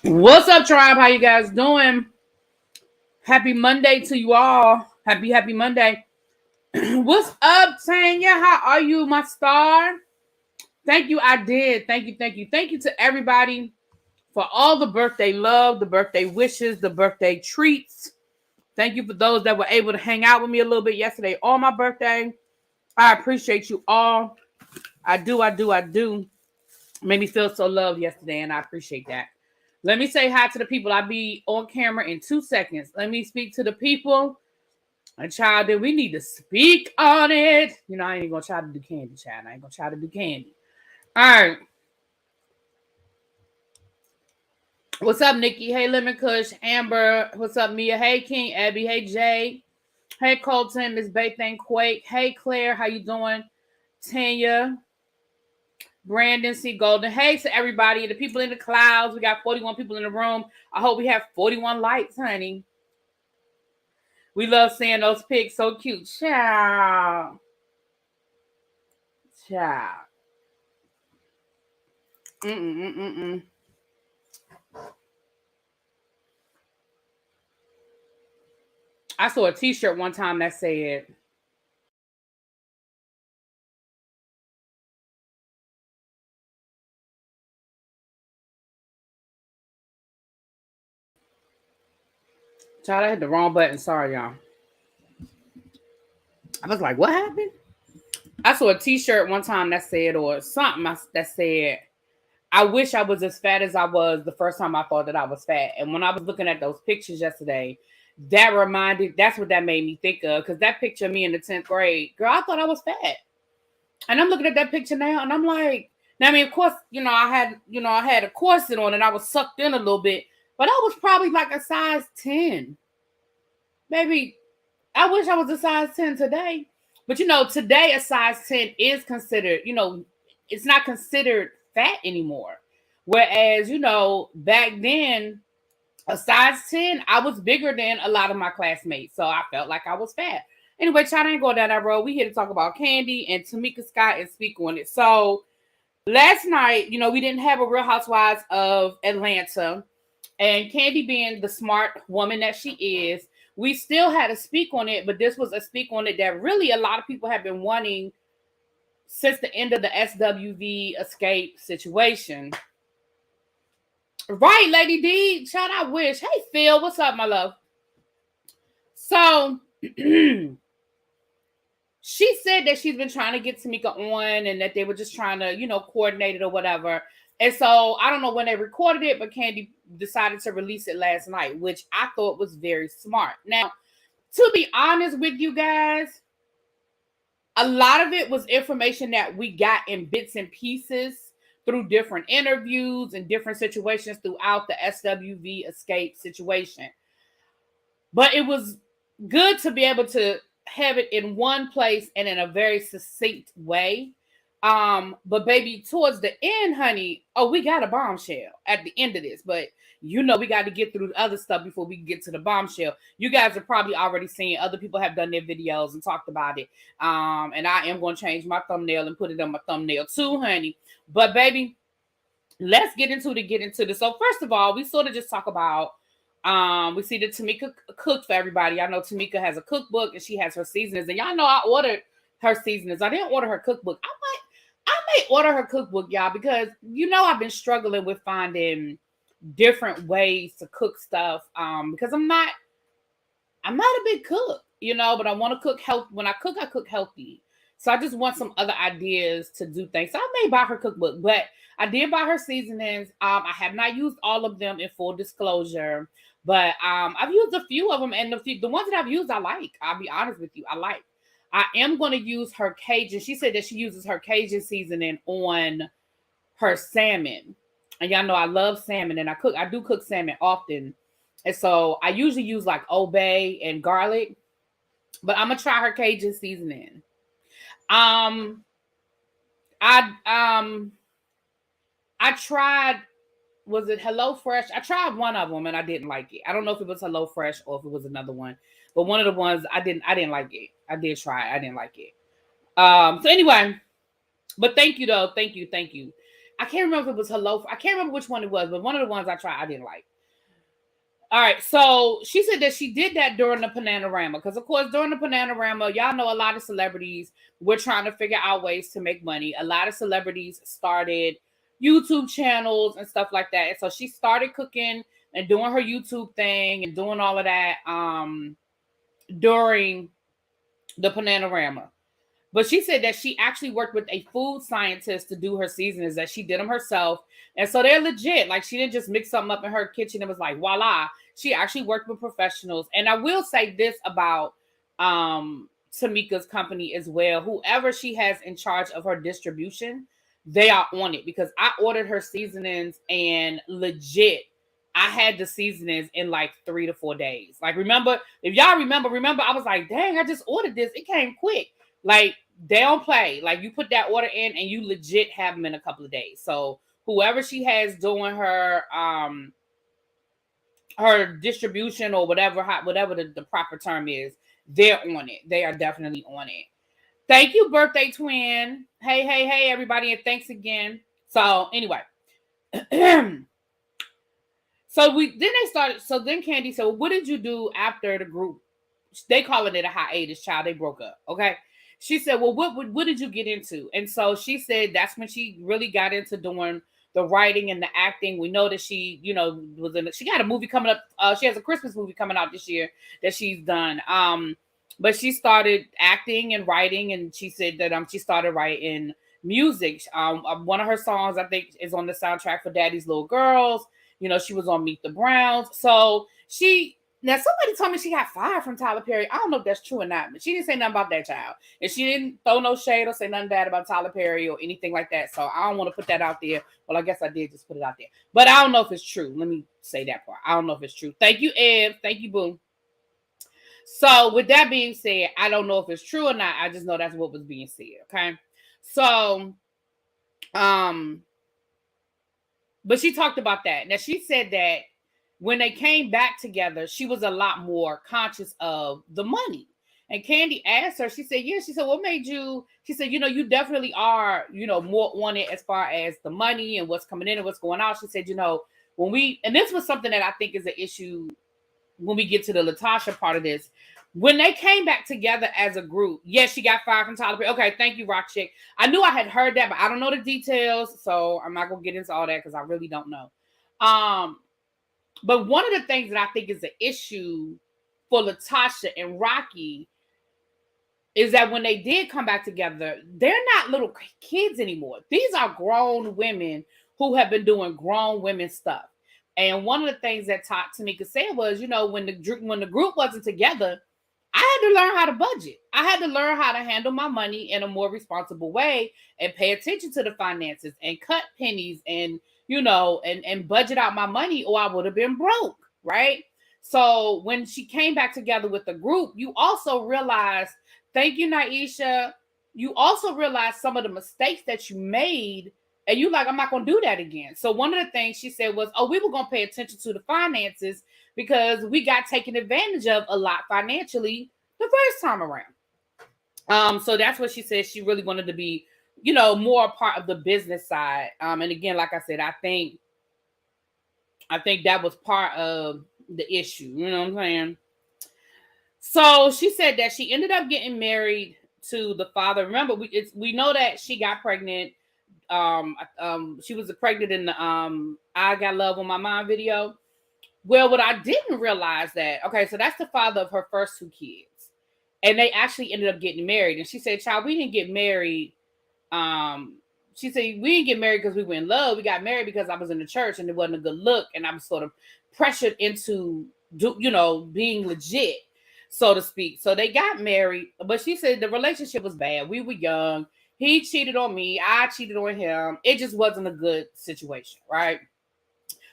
What's up, tribe? How you guys doing? Happy Monday to you all. Happy Monday. What's up, Tanya? How are you, my star? Thank you. I did. Thank you to everybody for all the birthday love, the birthday wishes, the birthday treats. Thank you for those that were able to hang out with me a little bit yesterday on my birthday. I appreciate you all. I do. Made me feel so loved yesterday, and I appreciate that. Let me say hi to the people. I'll be on camera in 2 seconds. Let me speak to the people. And child, that we need to speak on it. You know, I ain't gonna try to do candy, child. I ain't gonna try to do candy. All right. What's up, Nikki? Hey, Lemon Kush, Amber. What's up, Mia? Hey, King Abby. Hey, Jay. Hey, Colton, Miss Baythane Quake. Hey, Claire. How you doing? Tanya. Brandon C. Golden. Hey to everybody. The people in the clouds. We got 41 people in the room. I hope we have 41 likes, honey. We love seeing those pics. So cute. Ciao. Ciao. I saw a t-shirt one time that said, child, I hit the wrong button. Sorry, y'all. I was like, what happened? I saw a t-shirt one time that said, or something that said, I wish I was as fat as I was the first time I thought that I was fat. And when I was looking at those pictures yesterday, that's what that made me think of. Because that picture of me in the 10th grade, girl, I thought I was fat. And I'm looking at that picture now and I'm like, now, I mean, of course, I had a corset on and I was sucked in a little bit, but I was probably like a size 10. Maybe I wish I was a size 10 today. But today a size 10 is considered, it's not considered fat anymore. Whereas, back then, a size 10, I was bigger than a lot of my classmates. So I felt like I was fat. Anyway, China ain't going down that road. We here to talk about Kandi and Tamika Scott and speak on it. So last night, we didn't have a Real Housewives of Atlanta. And Kandi, being the smart woman that she is, we still had to speak on it, but this was a speak on it that really a lot of people have been wanting since the end of the SWV Xscape situation. Right, Lady D. Child, I wish. Hey, Phil, what's up, my love? So, she said that she's been trying to get Tamika on and that they were just trying to, coordinate it or whatever. And so, I don't know when they recorded it, but Kandi decided to release it last night, which I thought was very smart. Now, to be honest with you guys, a lot of it was information that we got in bits and pieces through different interviews and different situations throughout the SWV Xscape situation. But it was good to be able to have it in one place and in a very succinct way. But baby, towards the end, honey, we got a bombshell at the end of this. But we got to get through the other stuff before we can get to the bombshell. You guys are probably already seeing other people have done their videos and talked about it. And I am going to change my thumbnail and put it on my thumbnail too, honey. But baby, let's get into this. So first of all, we sort of just talk about we see that Tamika cooked for everybody. I know Tamika has a cookbook and she has her seasonings. And y'all know I ordered her seasonings. I didn't order her cookbook. I may order her cookbook, y'all, because I've been struggling with finding different ways to cook stuff. Because I'm not a big cook, but I want to cook health. When I cook healthy. So I just want some other ideas to do things. So I may buy her cookbook, but I did buy her seasonings. I have not used all of them in full disclosure, but I've used a few of them, and the ones that I've used, I like. I'll be honest with you, I like. I am going to use her Cajun. She said that she uses her Cajun seasoning on her salmon. And y'all know I love salmon, and I do cook salmon often. And so I usually use like Old Bay and garlic, but I'm going to try her Cajun seasoning. I tried, was it Hello Fresh? I tried one of them and I didn't like it. I don't know if it was Hello Fresh or if it was another one, but one of the ones I didn't like it. I did try it. I didn't like it. So anyway, but thank you though. Thank you. I can't remember if it was Hello. I can't remember which one it was, but one of the ones I tried, I didn't like. All right, so she said that she did that during the Panorama because, of course, during the Panorama, y'all know a lot of celebrities were trying to figure out ways to make money. A lot of celebrities started YouTube channels and stuff like that. And so she started cooking and doing her YouTube thing and doing all of that during the Panorama. But she said that she actually worked with a food scientist to do her seasonings, that she did them herself. And so they're legit. Like, she didn't just mix something up in her kitchen and was like, voila. She actually worked with professionals. And I will say this about Tamika's company as well. Whoever she has in charge of her distribution, they are on it, because I ordered her seasonings and legit, I had the seasonings in like 3 to 4 days. Like, if y'all remember, I was like, dang, I just ordered this. It came quick. Like, they don't play. Like, you put that order in and you legit have them in a couple of days. So whoever she has doing her distribution or whatever the proper term is, they're on it. They are definitely on it. Thank you, birthday twin. Hey, everybody, and thanks again. So anyway. So then Kandi said, well, what did you do after the group? They calling it a hiatus, child. They broke up. Okay. She said, well, what did you get into? And so she said that's when she really got into doing the writing and the acting. We know that she, she got a movie coming up. She has a Christmas movie coming out this year that she's done. But she started acting and writing, and she said that she started writing music. One of her songs, I think, is on the soundtrack for Daddy's Little Girls. She was on Meet the Browns. So now somebody told me she got fired from Tyler Perry. I don't know if that's true or not, but she didn't say nothing about that child. And she didn't throw no shade or say nothing bad about Tyler Perry or anything like that. So I don't want to put that out there. Well, I guess I did just put it out there. But I don't know if it's true. Let me say that part. I don't know if it's true. Thank you, Ev. Thank you, Boo. So with that being said, I don't know if it's true or not. I just know that's what was being said. Okay. So, but she talked about that. Now, she said that when they came back together, she was a lot more conscious of the money. And Kandi asked her, she said, yeah, she said, what made you, she said, you definitely are, more on it as far as the money and what's coming in and what's going out. She said, and this was something that I think is an issue when we get to the Latasha part of this. When they came back together as a group, yes, she got fired from Tyler Perry. Okay, thank you, Rock Chick. I knew I had heard that, but I don't know the details, so I'm not going to get into all that because I really don't know. But one of the things that I think is an issue for Latasha and Rocky is that when they did come back together, they're not little kids anymore. These are grown women who have been doing grown women stuff. And one of the things that Tamika said was, when the group wasn't together, I had to learn how to budget. I had to learn how to handle my money in a more responsible way and pay attention to the finances and cut pennies and budget out my money, or I would have been broke, right? So when she came back together with the group, you also realized, thank you, Naisha, you also realized some of the mistakes that you made, and you like, I'm not going to do that again. So one of the things she said was, we were going to pay attention to the finances because we got taken advantage of a lot financially the first time around. So that's what she said. She really wanted to be, more a part of the business side. And again, like I said, I think that was part of the issue. You know what I'm saying? So she said that she ended up getting married to the father. Remember, we know that she got pregnant. She was pregnant in the I Got Love on My Mind video. Well, what I didn't realize so that's the father of her first 2 kids. And they actually ended up getting married. And she said, child, we didn't get married. She said, we didn't get married because we were in love. We got married because I was in the church and it wasn't a good look. And I was sort of pressured into, being legit, so to speak. So they got married. But she said the relationship was bad. We were young. He cheated on me. I cheated on him. It just wasn't a good situation, right?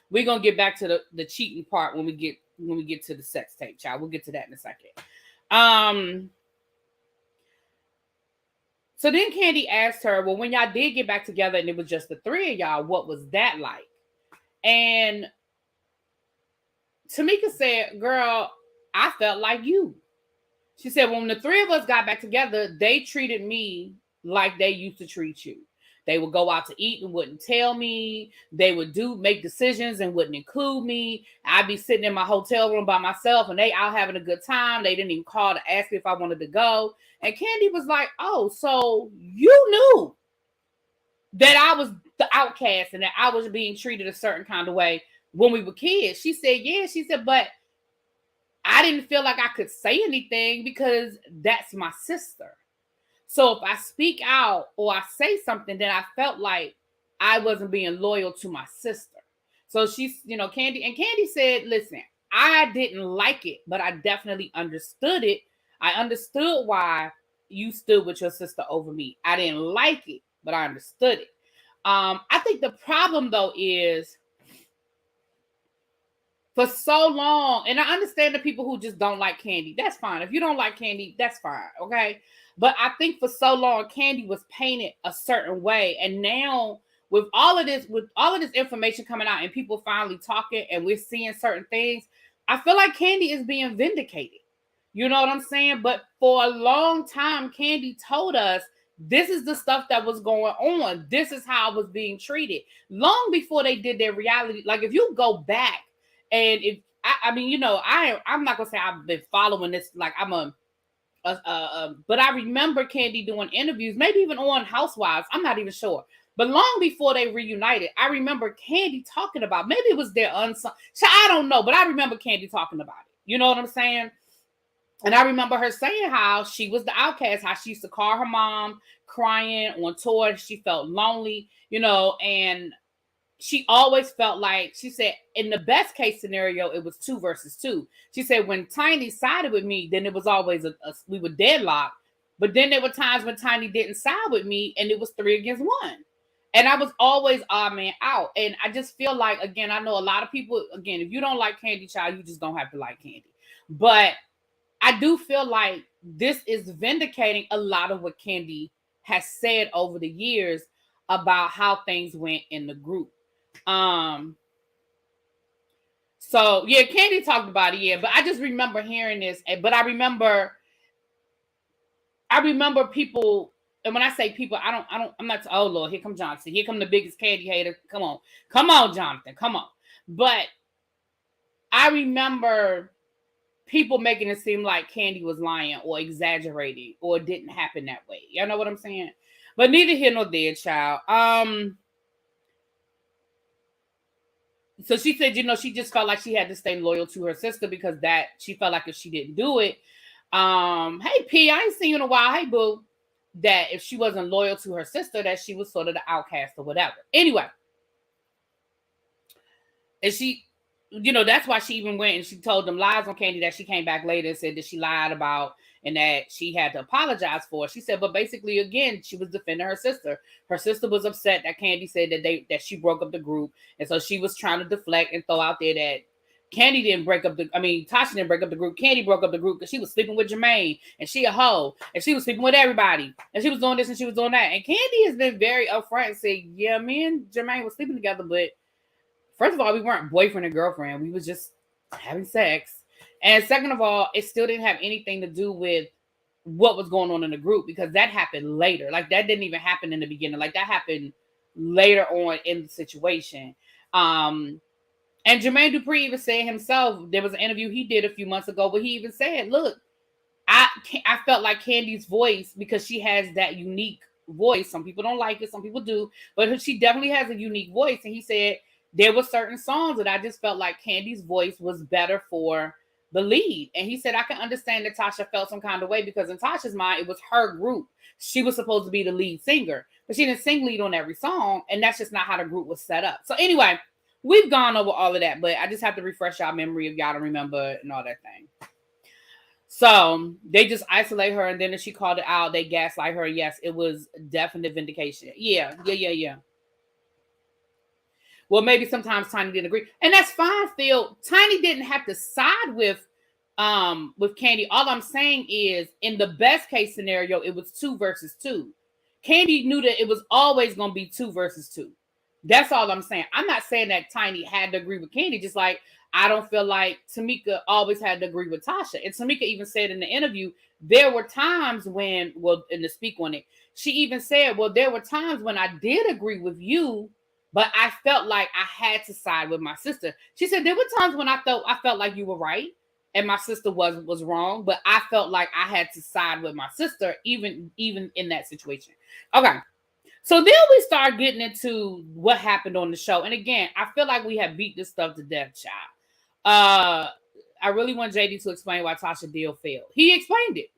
We're going to get back to the cheating part when we get to the sex tape, child. We'll get to that in a second. So then Kandi asked her, well, when y'all did get back together and it was just the 3 of y'all, what was that like? And Tamika said, girl, I felt like you. She said, when the 3 of us got back together, they treated me like they used to treat you. They would go out to eat and wouldn't tell me. They would make decisions and wouldn't include me. I'd be sitting in my hotel room by myself and they out having a good time. They didn't even call to ask me if I wanted to go. And Kandi was like, oh, so you knew that I was the outcast and that I was being treated a certain kind of way when we were kids. She said, yeah. She said, but I didn't feel like I could say anything because that's my sister. So if I speak out or I say something, then I felt like I wasn't being loyal to my sister. So she's, Kandi said, listen, I didn't like it, but I definitely understood it. I understood why you stood with your sister over me. I didn't like it, but I understood it. I think the problem though is for so long, and I understand the people who just don't like Kandi. That's fine. If you don't like Kandi, that's fine. Okay. But I think for so long, Kandi was painted a certain way. And now with all of this information coming out and people finally talking and we're seeing certain things, I feel like Kandi is being vindicated. You know what I'm saying? But for a long time, Kandi told us this is the stuff that was going on. This is how I was being treated. Long before they did their reality. Like if you go back and if I'm not gonna say I've been following this like I'm but I remember Kandi doing interviews, maybe even on Housewives. I'm not even sure. But long before they reunited, I remember Kandi talking about, maybe it was their unsung. I don't know, but I remember Kandi talking about it. You know what I'm saying? And I remember her saying how she was the outcast, how she used to call her mom crying on tour. She felt lonely, and she always felt like, she said, in the best case scenario, it was 2 versus 2. She said, when Tiny sided with me, then it was always we were deadlocked. But then there were times when Tiny didn't side with me and it was 3 against 1. And I was always odd man out. And I just feel like, again, I know a lot of people, again, if you don't like Kandi, child, you just don't have to like Kandi. But I do feel like this is vindicating a lot of what Kandi has said over the years about how things went in the group. So yeah, Kandi talked about it, yeah, but I just remember hearing this, but I remember people, and when I say people, I'm not, oh Lord, here come Jonathan, here come the biggest Kandi hater, come on, Jonathan, come on. But I remember people making it seem like Kandi was lying or exaggerating or it didn't happen that way. Y'all know what I'm saying? But neither here nor there, child. So she said, she just felt like she had to stay loyal to her sister because that she felt like if she didn't do it, hey P, I ain't seen you in a while. Hey boo, that if she wasn't loyal to her sister, that she was sort of the outcast or whatever. Anyway, and she, that's why she even went and she told them lies on Kandi that she came back later and said that she lied about and that she had to apologize for. She said, but basically, again, she was defending her sister. Her sister was upset that Kandi said that she broke up the group. And so she was trying to deflect and throw out there that Tasha didn't break up the group. Kandi broke up the group because she was sleeping with Jermaine and she a hoe and she was sleeping with everybody and she was doing this and she was doing that. And Kandi has been very upfront and said, yeah, me and Jermaine were sleeping together, but first of all, we weren't boyfriend and girlfriend. We was just having sex. And second of all, it still didn't have anything to do with what was going on in the group because that happened later. Like that didn't even happen in the beginning. Like that happened later on in the situation. And Jermaine Dupri even said himself, there was an interview he did a few months ago where he even said, look, I felt like Kandi's voice, because she has that unique voice. Some people don't like it. Some people do. But she definitely has a unique voice. And he said, there were certain songs that I just felt like Kandi's voice was better for the lead. And he said, I can understand that Tasha felt some kind of way because in Tasha's mind, it was her group. She was supposed to be the lead singer, but she didn't sing lead on every song. And that's just not how the group was set up. So anyway, we've gone over all of that, but I just have to refresh our memory if y'all don't remember and all that thing. So they just isolate her. And then if she called it out, they gaslight her. Yes, it was definite vindication. Yeah. Well, maybe sometimes Tiny didn't agree. And that's fine, Phil. Tiny didn't have to side with Kandi. All I'm saying is, in the best case scenario, it was 2 versus 2. Kandi knew that it was always going to be 2 versus 2. That's all I'm saying. I'm not saying that Tiny had to agree with Kandi. Just like I don't feel like Tamika always had to agree with Tasha. And Tamika even said in the interview, there were times when, well, in the speak on it, she even said, well, there were times when I did agree with you, but I felt like I had to side with my sister. She said there were times when I felt like you were right and my sister was wrong, but I felt like I had to side with my sister even in that situation. Okay. So then we start getting into what happened on the show. And again, I feel like we have beat this stuff to death, child. I really want JD to explain why Tasha deal failed. He explained it.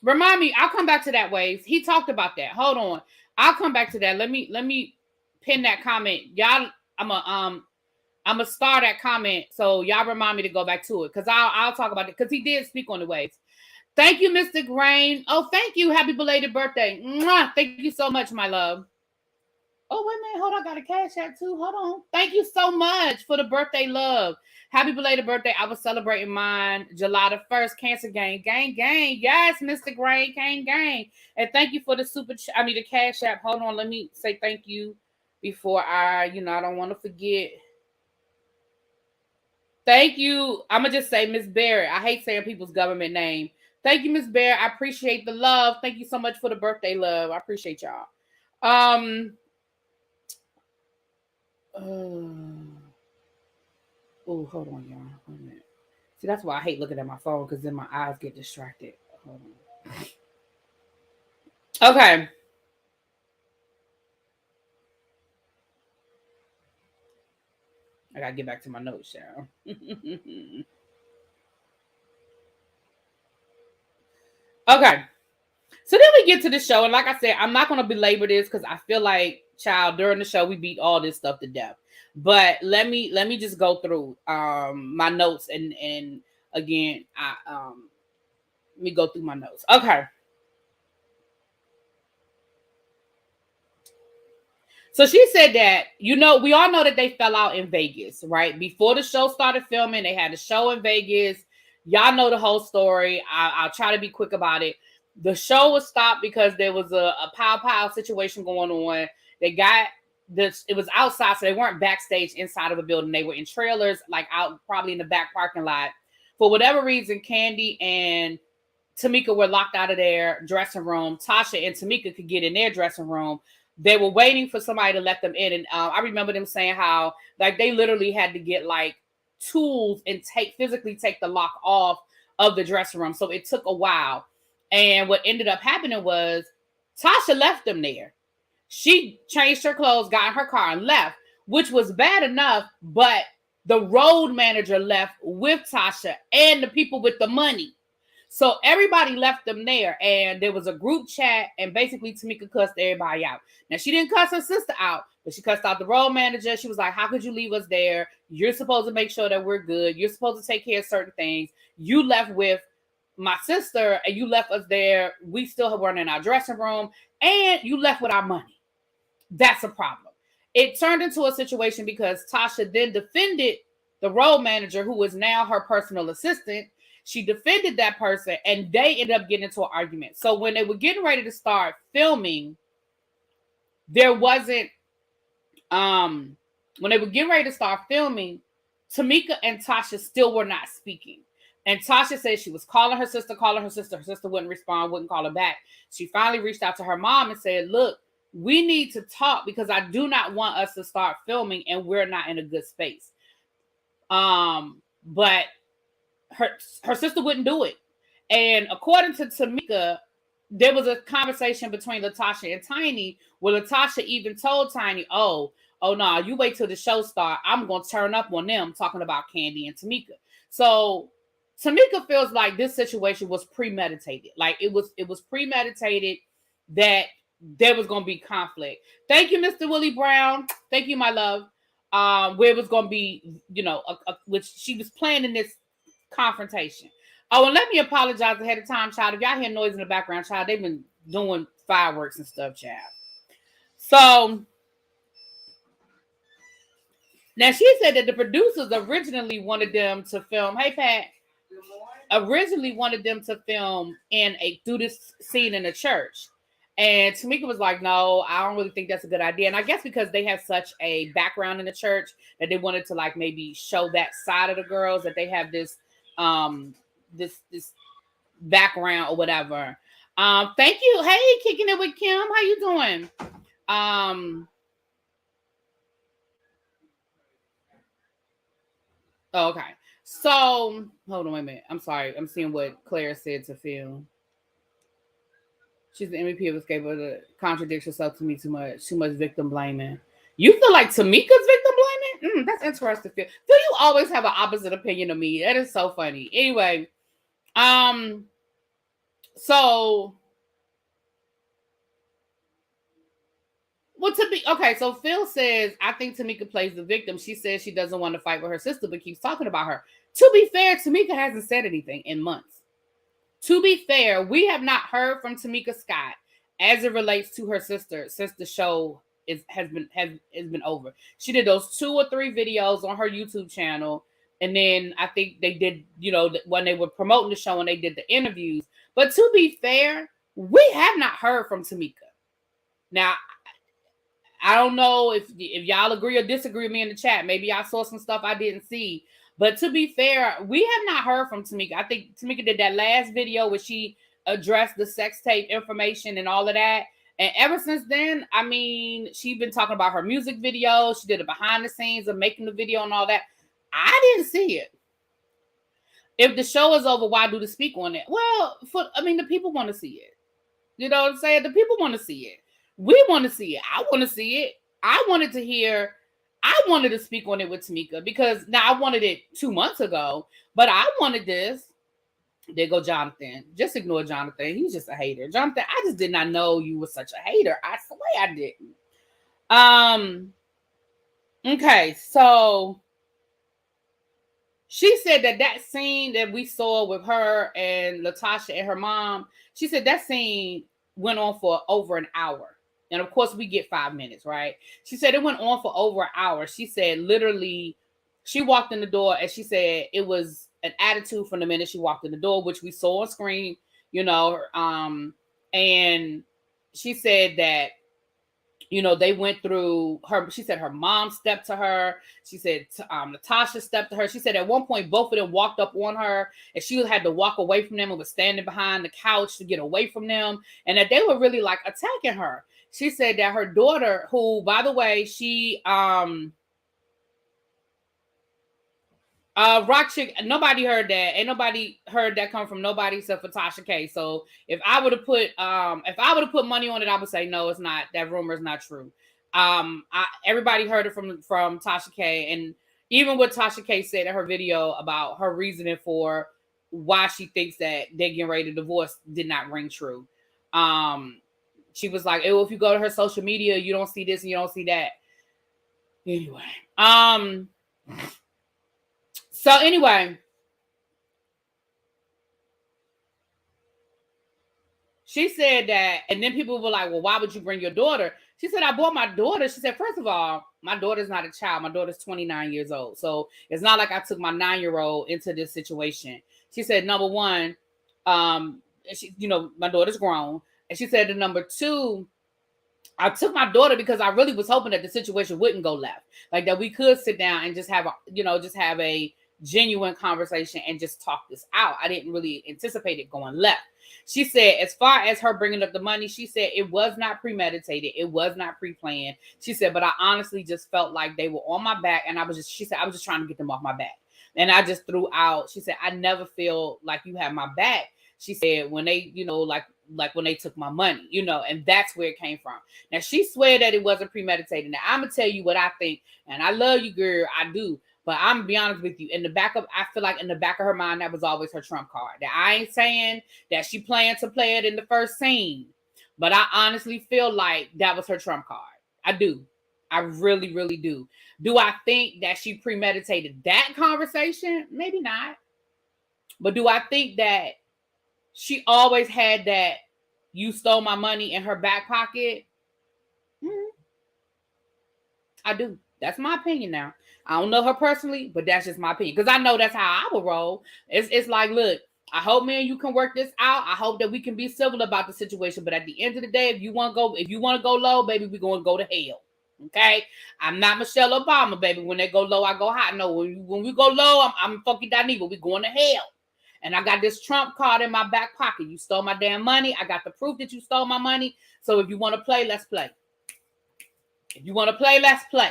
Remind me, I'll come back to that, Waves. He talked about that. Hold on. I'll come back to that. Let me pin that comment. Y'all, I'm a star that comment. So y'all remind me to go back to it. Because I'll talk about it. Because he did speak on the Waves. Thank you, Mr. Grain. Oh, thank you. Happy belated birthday. Mwah. Thank you so much, my love. Oh, wait a minute. Hold on. I got a cash app too. Hold on. Thank you so much for the birthday love. Happy belated birthday. I was celebrating mine July the 1st. Cancer gang. Gang, gang. Yes, Mr. Grain. Gang, gang. And thank you for the the cash app. Hold on. Let me say thank you before I don't want to forget. Thank you. I'm going to just say Miss Barrett. I hate saying people's government name. Thank you, Miss Barrett. I appreciate the love. Thank you so much for the birthday love. I appreciate y'all. Oh, hold on, y'all. Hold on. See, that's why I hate looking at my phone, because then my eyes get distracted. Hold on. Okay. I gotta get back to my notes, y'all. Okay. So then we get to the show, and like I said, I'm not gonna belabor this because I feel like, child, during the show we beat all this stuff to death. But let me just go through my notes and again let me go through my notes. Okay. So she said that, we all know that they fell out in Vegas, right? Before the show started filming, they had a show in Vegas. Y'all know the whole story. I'll try to be quick about it. The show was stopped because there was a pow situation going on. They got this, it was outside, so they weren't backstage inside of a building. They were in trailers, like out probably in the back parking lot. For whatever reason, Kandi and Tamika were locked out of their dressing room. Tasha and Tamika could get in their dressing room. They were waiting for somebody to let them in. And I remember them saying how, like, they literally had to get, like, tools and physically take the lock off of the dressing room. So it took a while. And what ended up happening was Tasha left them there. She changed her clothes, got in her car, and left, which was bad enough. But the road manager left with Tasha and the people with the money. So everybody left them there, and there was a group chat, and basically Tamika cussed everybody out. Now, she didn't cuss her sister out, but she cussed out the road manager. She was like, how could you leave us there? You're supposed to make sure that we're good. You're supposed to take care of certain things. You left with my sister, and you left us there. We still weren't in our dressing room, and you left with our money. That's a problem. It turned into a situation because Tasha then defended the road manager, who is now her personal assistant. She defended that person, and they ended up getting into an argument. So when they were getting ready to start filming, there wasn't, when they were getting ready to start filming, Tamika and Tasha still were not speaking. And Tasha said she was calling her sister. Her sister wouldn't respond, wouldn't call her back. She finally reached out to her mom and said, look, we need to talk because I do not want us to start filming and we're not in a good space. But her sister wouldn't do it. And according to Tamika, there was a conversation between Latasha and Tiny where Latasha even told Tiny, oh no, you wait till the show starts. I'm going to turn up on them talking about Kandi and Tamika. So Tamika feels like this situation was premeditated. Like it was premeditated that there was going to be conflict. Thank you, Mr. Willie Brown. Thank you, my love. Where it was going to be, which she was planning this confrontation. Oh, and let me apologize ahead of time, child. If y'all hear noise in the background, child, they've been doing fireworks and stuff, child. So now she said that the producers originally wanted them to film. Hey, Pat. Originally wanted them to film do this scene in a church. And Tamika was like, no, I don't really think that's a good idea. And I guess because they have such a background in the church that they wanted to like maybe show that side of the girls, that they have this this background or whatever. Thank you. Hey, kicking it with Kim. How you doing? Okay. So hold on, wait a minute. I'm sorry. I'm seeing what Claire said to Phil. She's the MVP of Xscape, but contradicts herself to me too much. Too much victim blaming. You feel like Tamika's victim blaming? That's interesting. Phil, you always have an opposite opinion of me. That is so funny. Anyway, so okay, so Phil says, I think Tamika plays the victim. She says she doesn't want to fight with her sister, but keeps talking about her. To be fair, Tamika hasn't said anything in months. To be fair, we have not heard from Tamika Scott as it relates to her sister since the show has been over. She did those 2 or 3 videos on her YouTube channel, and then I think they did, when they were promoting the show and they did the interviews. But to be fair, we have not heard from Tamika. Now, I don't know if y'all agree or disagree with me in the chat. Maybe I saw some stuff I didn't see. But to be fair, we have not heard from Tamika. I think Tamika did that last video where she addressed the sex tape information and all of that. And ever since then, I mean, she's been talking about her music video. She did a behind the scenes of making the video and all that. I didn't see it. If the show is over, why do the speak on it? Well, the people want to see it. You know what I'm saying? The people want to see it. We want to see it. I want to see it. I wanted to speak on it with Tamika because now I wanted it 2 months ago, but I wanted this. There go Jonathan. Just ignore Jonathan. He's just a hater. Jonathan, I just did not know you were such a hater. I swear I didn't. Okay, so she said that scene that we saw with her and Latasha and her mom, she said that scene went on for over an hour. And of course, we get 5 minutes, right? She said it went on for over an hour. She said literally, she walked in the door and she said it was an attitude from the minute she walked in the door, which we saw on screen, and she said that, they went through her. She said her mom stepped to her. She said Natasha stepped to her. She said at one point, both of them walked up on her and she had to walk away from them and was standing behind the couch to get away from them. And that they were really like attacking her. She said that her daughter, who, by the way, she, Rock Chick, nobody heard that. Ain't nobody heard that come from nobody except for Tasha K. So if I would have put money on it, I would say no, it's not. That rumor is not true. Everybody heard it from Tasha K. And even what Tasha K said in her video about her reasoning for why she thinks that they're getting ready to divorce did not ring true. She was like, oh, if you go to her social media, you don't see this and you don't see that. Anyway, so anyway, she said that, and then people were like, well, why would you bring your daughter? She said, I brought my daughter. She said, first of all, my daughter's not a child. My daughter's 29 years old. So it's not like I took my 9-year-old into this situation. She said, number one, my daughter's grown. And she said, the number 2, I took my daughter because I really was hoping that the situation wouldn't go left. Like that we could sit down and just have a genuine conversation and just talk this out. I didn't really anticipate it going left. She said, as far as her bringing up the money, she said it was not premeditated. It was not pre-planned. She said, but I honestly just felt like they were on my back. And I was just trying to get them off my back. And I just threw out, she said, I never feel like you have my back. She said, when they, like when they took my money, and that's where it came from. Now, she swear that it wasn't premeditated. Now, I'm going to tell you what I think. And I love you, girl. I do. But I'm gonna be honest with you. I feel like in the back of her mind, that was always her trump card. That I ain't saying that she planned to play it in the first scene, but I honestly feel like that was her trump card. I do. I really, really do. Do I think that she premeditated that conversation? Maybe not. But do I think that she always had that you stole my money in her back pocket? I do. That's my opinion now. I don't know her personally, but that's just my opinion. Because I know that's how I would roll. It's like, look, I hope me and you can work this out. I hope that we can be civil about the situation. But at the end of the day, if you want to go low, baby, we're going to go to hell. Okay? I'm not Michelle Obama, baby. When they go low, I go high. No, when we go low, I'm fucking Daniva. We're going to hell. And I got this Trump card in my back pocket. You stole my damn money. I got the proof that you stole my money. So if you want to play, let's play. If you want to play, let's play.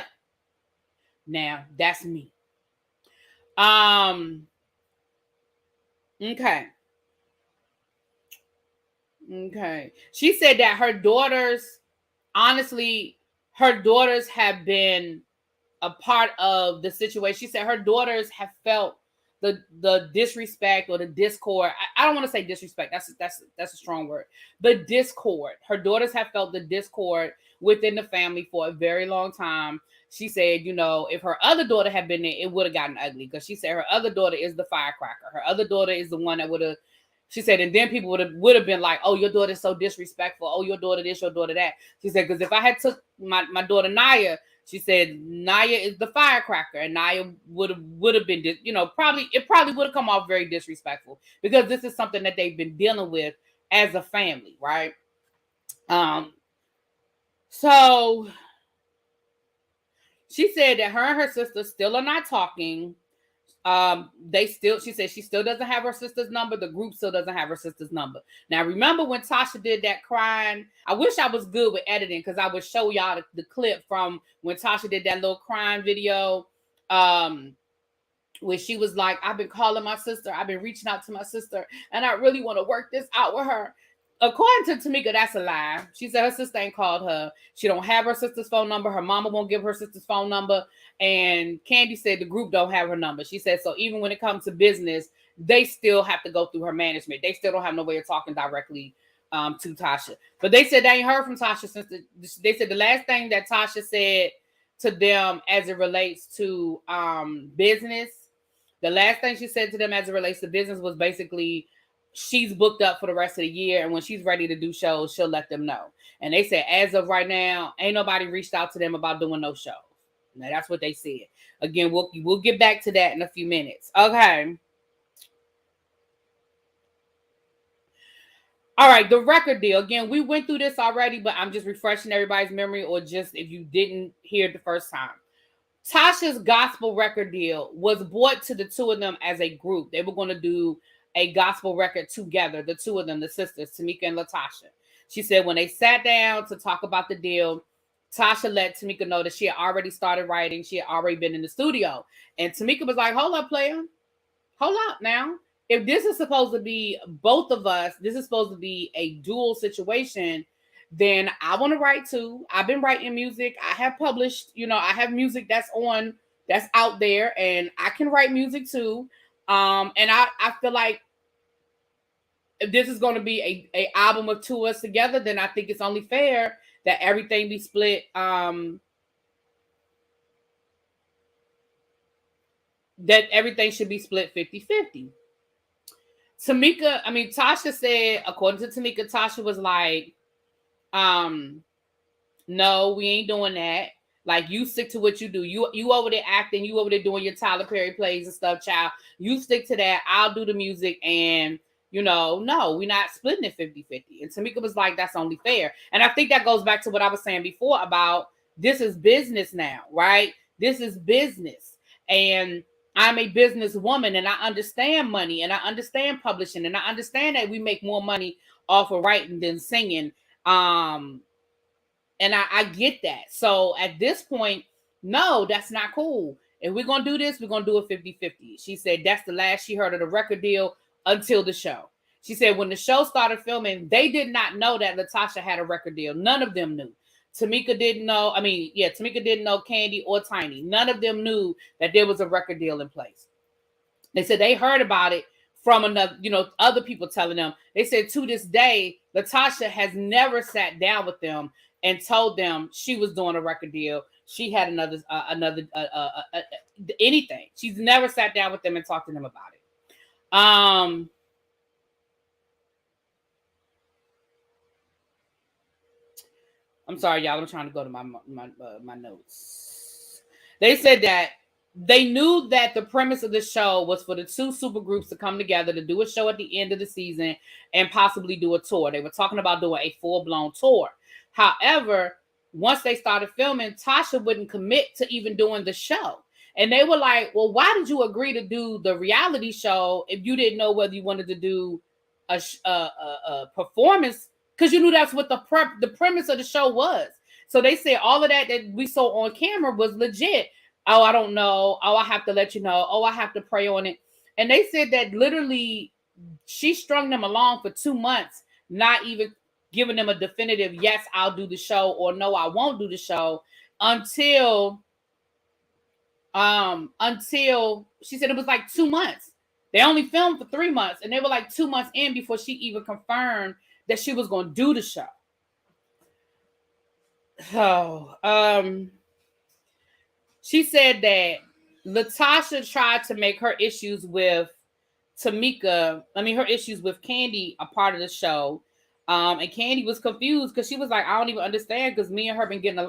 Now, that's me. Okay. She said that her daughters, honestly, her daughters have been a part of the situation. She said her daughters have felt the disrespect or the discord. I don't want to say disrespect. That's a strong word. The discord. Her daughters have felt the discord within the family for a very long time. She said, if her other daughter had been there, it would have gotten ugly, because she said her other daughter is the firecracker. Her other daughter is the one that would have. She said, and then people would have been like, "Oh, your daughter's so disrespectful. Oh, your daughter this, your daughter that." She said, because if I had took my daughter Naya, she said Naya is the firecracker, and Naya would have been, probably would have come off very disrespectful, because this is something that they've been dealing with as a family, right? So she said that her and her sister still are not talking. She said she still doesn't have her sister's number. The group still doesn't have her sister's number. Now, remember when Tasha did that crying? I wish I was good with editing, because I would show y'all the clip from when Tasha did that little crying video, where she was like, "I've been calling my sister. I've been reaching out to my sister, and I really want to work this out with her." According to Tamika, that's a lie. She said her sister ain't called her. She don't have her sister's phone number. Her mama won't give her sister's phone number. And Kandi said the group don't have her number. She said, so even when it comes to business, they still have to go through her management. They still don't have no way of talking directly to Tasha. But they said they ain't heard from Tasha since they said the last thing that Tasha said to them as it relates to business, the last thing she said to them as it relates to business was basically, she's booked up for the rest of the year, and when she's ready to do shows, she'll let them know. And they said, as of right now, ain't nobody reached out to them about doing no shows. Now, that's what they said. Again, we'll get back to that in a few minutes. Okay. All right, the record deal. Again, we went through this already, but I'm just refreshing everybody's memory, or just if you didn't hear it the first time. Tasha's gospel record deal was brought to the two of them as a group. They were going to do a gospel record together, the two of them, the sisters, Tamika and Latasha. She said when they sat down to talk about the deal, Tasha let Tamika know that she had already started writing. She had already been in the studio. And Tamika was like, hold up, player. Hold up now. If this is supposed to be both of us, this is supposed to be a dual situation, then I want to write too. I've been writing music. I have published, I have music that's out there, and I can write music too. And I feel like if this is going to be a album of two of us together, then I think it's only fair that everything be split. That everything should be split 50-50. Tasha said, according to Tamika, Tasha was like, no, we ain't doing that. Like, you stick to what you do. You over there acting, you over there doing your Tyler Perry plays and stuff, child. You stick to that. I'll do the music, and no, we're not splitting it 50-50. And Tamika was like, that's only fair. And I think that goes back to what I was saying before about this is business now, right? This is business. And I'm a businesswoman, and I understand money, and I understand publishing, and I understand that we make more money off of writing than singing. And I get that. So at this point, no, that's not cool. If we're going to do this, we're going to do it 50-50. She said that's the last she heard of the record deal until the show. She said when the show started filming, they did not know that Latasha had a record deal. None of them knew. Tamika didn't know. Tamika didn't know Kandi or Tiny. None of them knew that there was a record deal in place. They said they heard about it from another, other people telling them. They said to this day, Latasha has never sat down with them and told them she was doing a record deal. She had anything. She's never sat down with them and talked to them about it. I'm sorry, y'all. I'm trying to go to my notes. They said that they knew that the premise of the show was for the two super groups to come together to do a show at the end of the season and possibly do a tour. They were talking about doing a full-blown tour. However, once they started filming, Tasha wouldn't commit to even doing the show. And they were like, well, why did you agree to do the reality show if you didn't know whether you wanted to do a performance? Because you knew that's what the premise of the show was. So they said all of that we saw on camera was legit. Oh, I don't know. Oh, I have to let you know. Oh, I have to pray on it. And they said that literally she strung them along for 2 months, not even giving them a definitive, yes, I'll do the show, or no, I won't do the show, until she said it was like 2 months. They only filmed for 3 months, and they were like 2 months in before she even confirmed that she was going to do the show. So, she said that Latasha tried to make her issues with Tamika, her issues with Kandi, a part of the show. And Kandi was confused because she was like, I don't even understand, because me and her been getting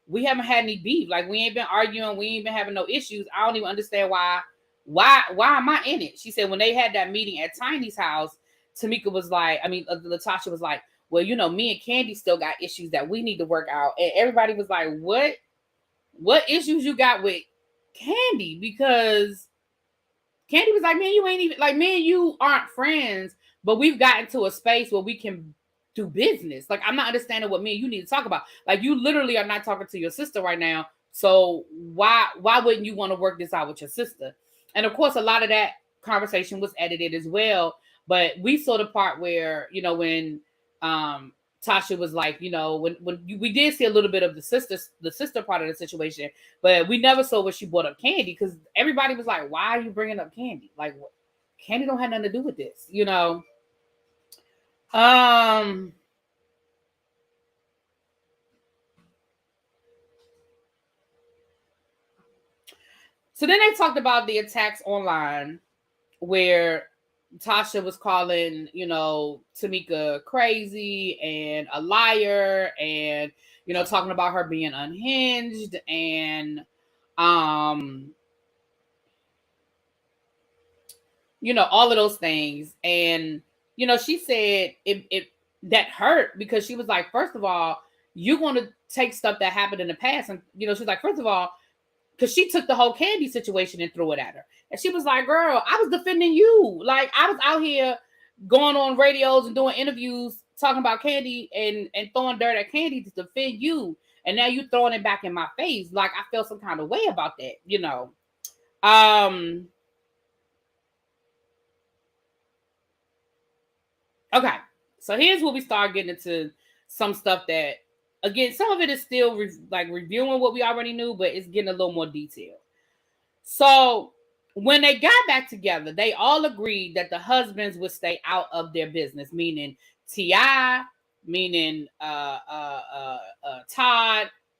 we haven't had any beef. Like, we ain't been arguing. We ain't been having no issues. I don't even understand why am I in it? She said when they had that meeting at Tiny's house, Tamika was like, Latasha was like, well, me and Kandi still got issues that we need to work out. And everybody was like, what issues you got with Kandi? Because Kandi was like, man, you ain't even, like, me and you aren't friends, but we've gotten to a space where we can do business. Like, I'm not understanding what me and you need to talk about. Like, you literally are not talking to your sister right now. So why wouldn't you want to work this out with your sister? And of course, a lot of that conversation was edited as well. But we saw the part where, when Tasha was like, when we did see a little bit of the sister part of the situation, but we never saw where she brought up Kandi, because everybody was like, why are you bringing up Kandi? Like, what? Kandi don't have nothing to do with this, So then they talked about the attacks online where Tasha was calling, Tamika crazy and a liar, and, talking about her being unhinged, and, all of those things. And, she said it that hurt, because she was like, first of all, you're going to take stuff that happened in the past. And, she's like, first of all, because she took the whole Kandi situation and threw it at her. And she was like, girl, I was defending you. Like, I was out here going on radios and doing interviews talking about Kandi and throwing dirt at Kandi to defend you. And now you throwing it back in my face. Like, I felt some kind of way about that, Okay. So here's where we start getting into some stuff that, again, some of it is still reviewing what we already knew, but it's getting a little more detailed. So when they got back together, they all agreed that the husbands would stay out of their business, meaning T.I., meaning Todd,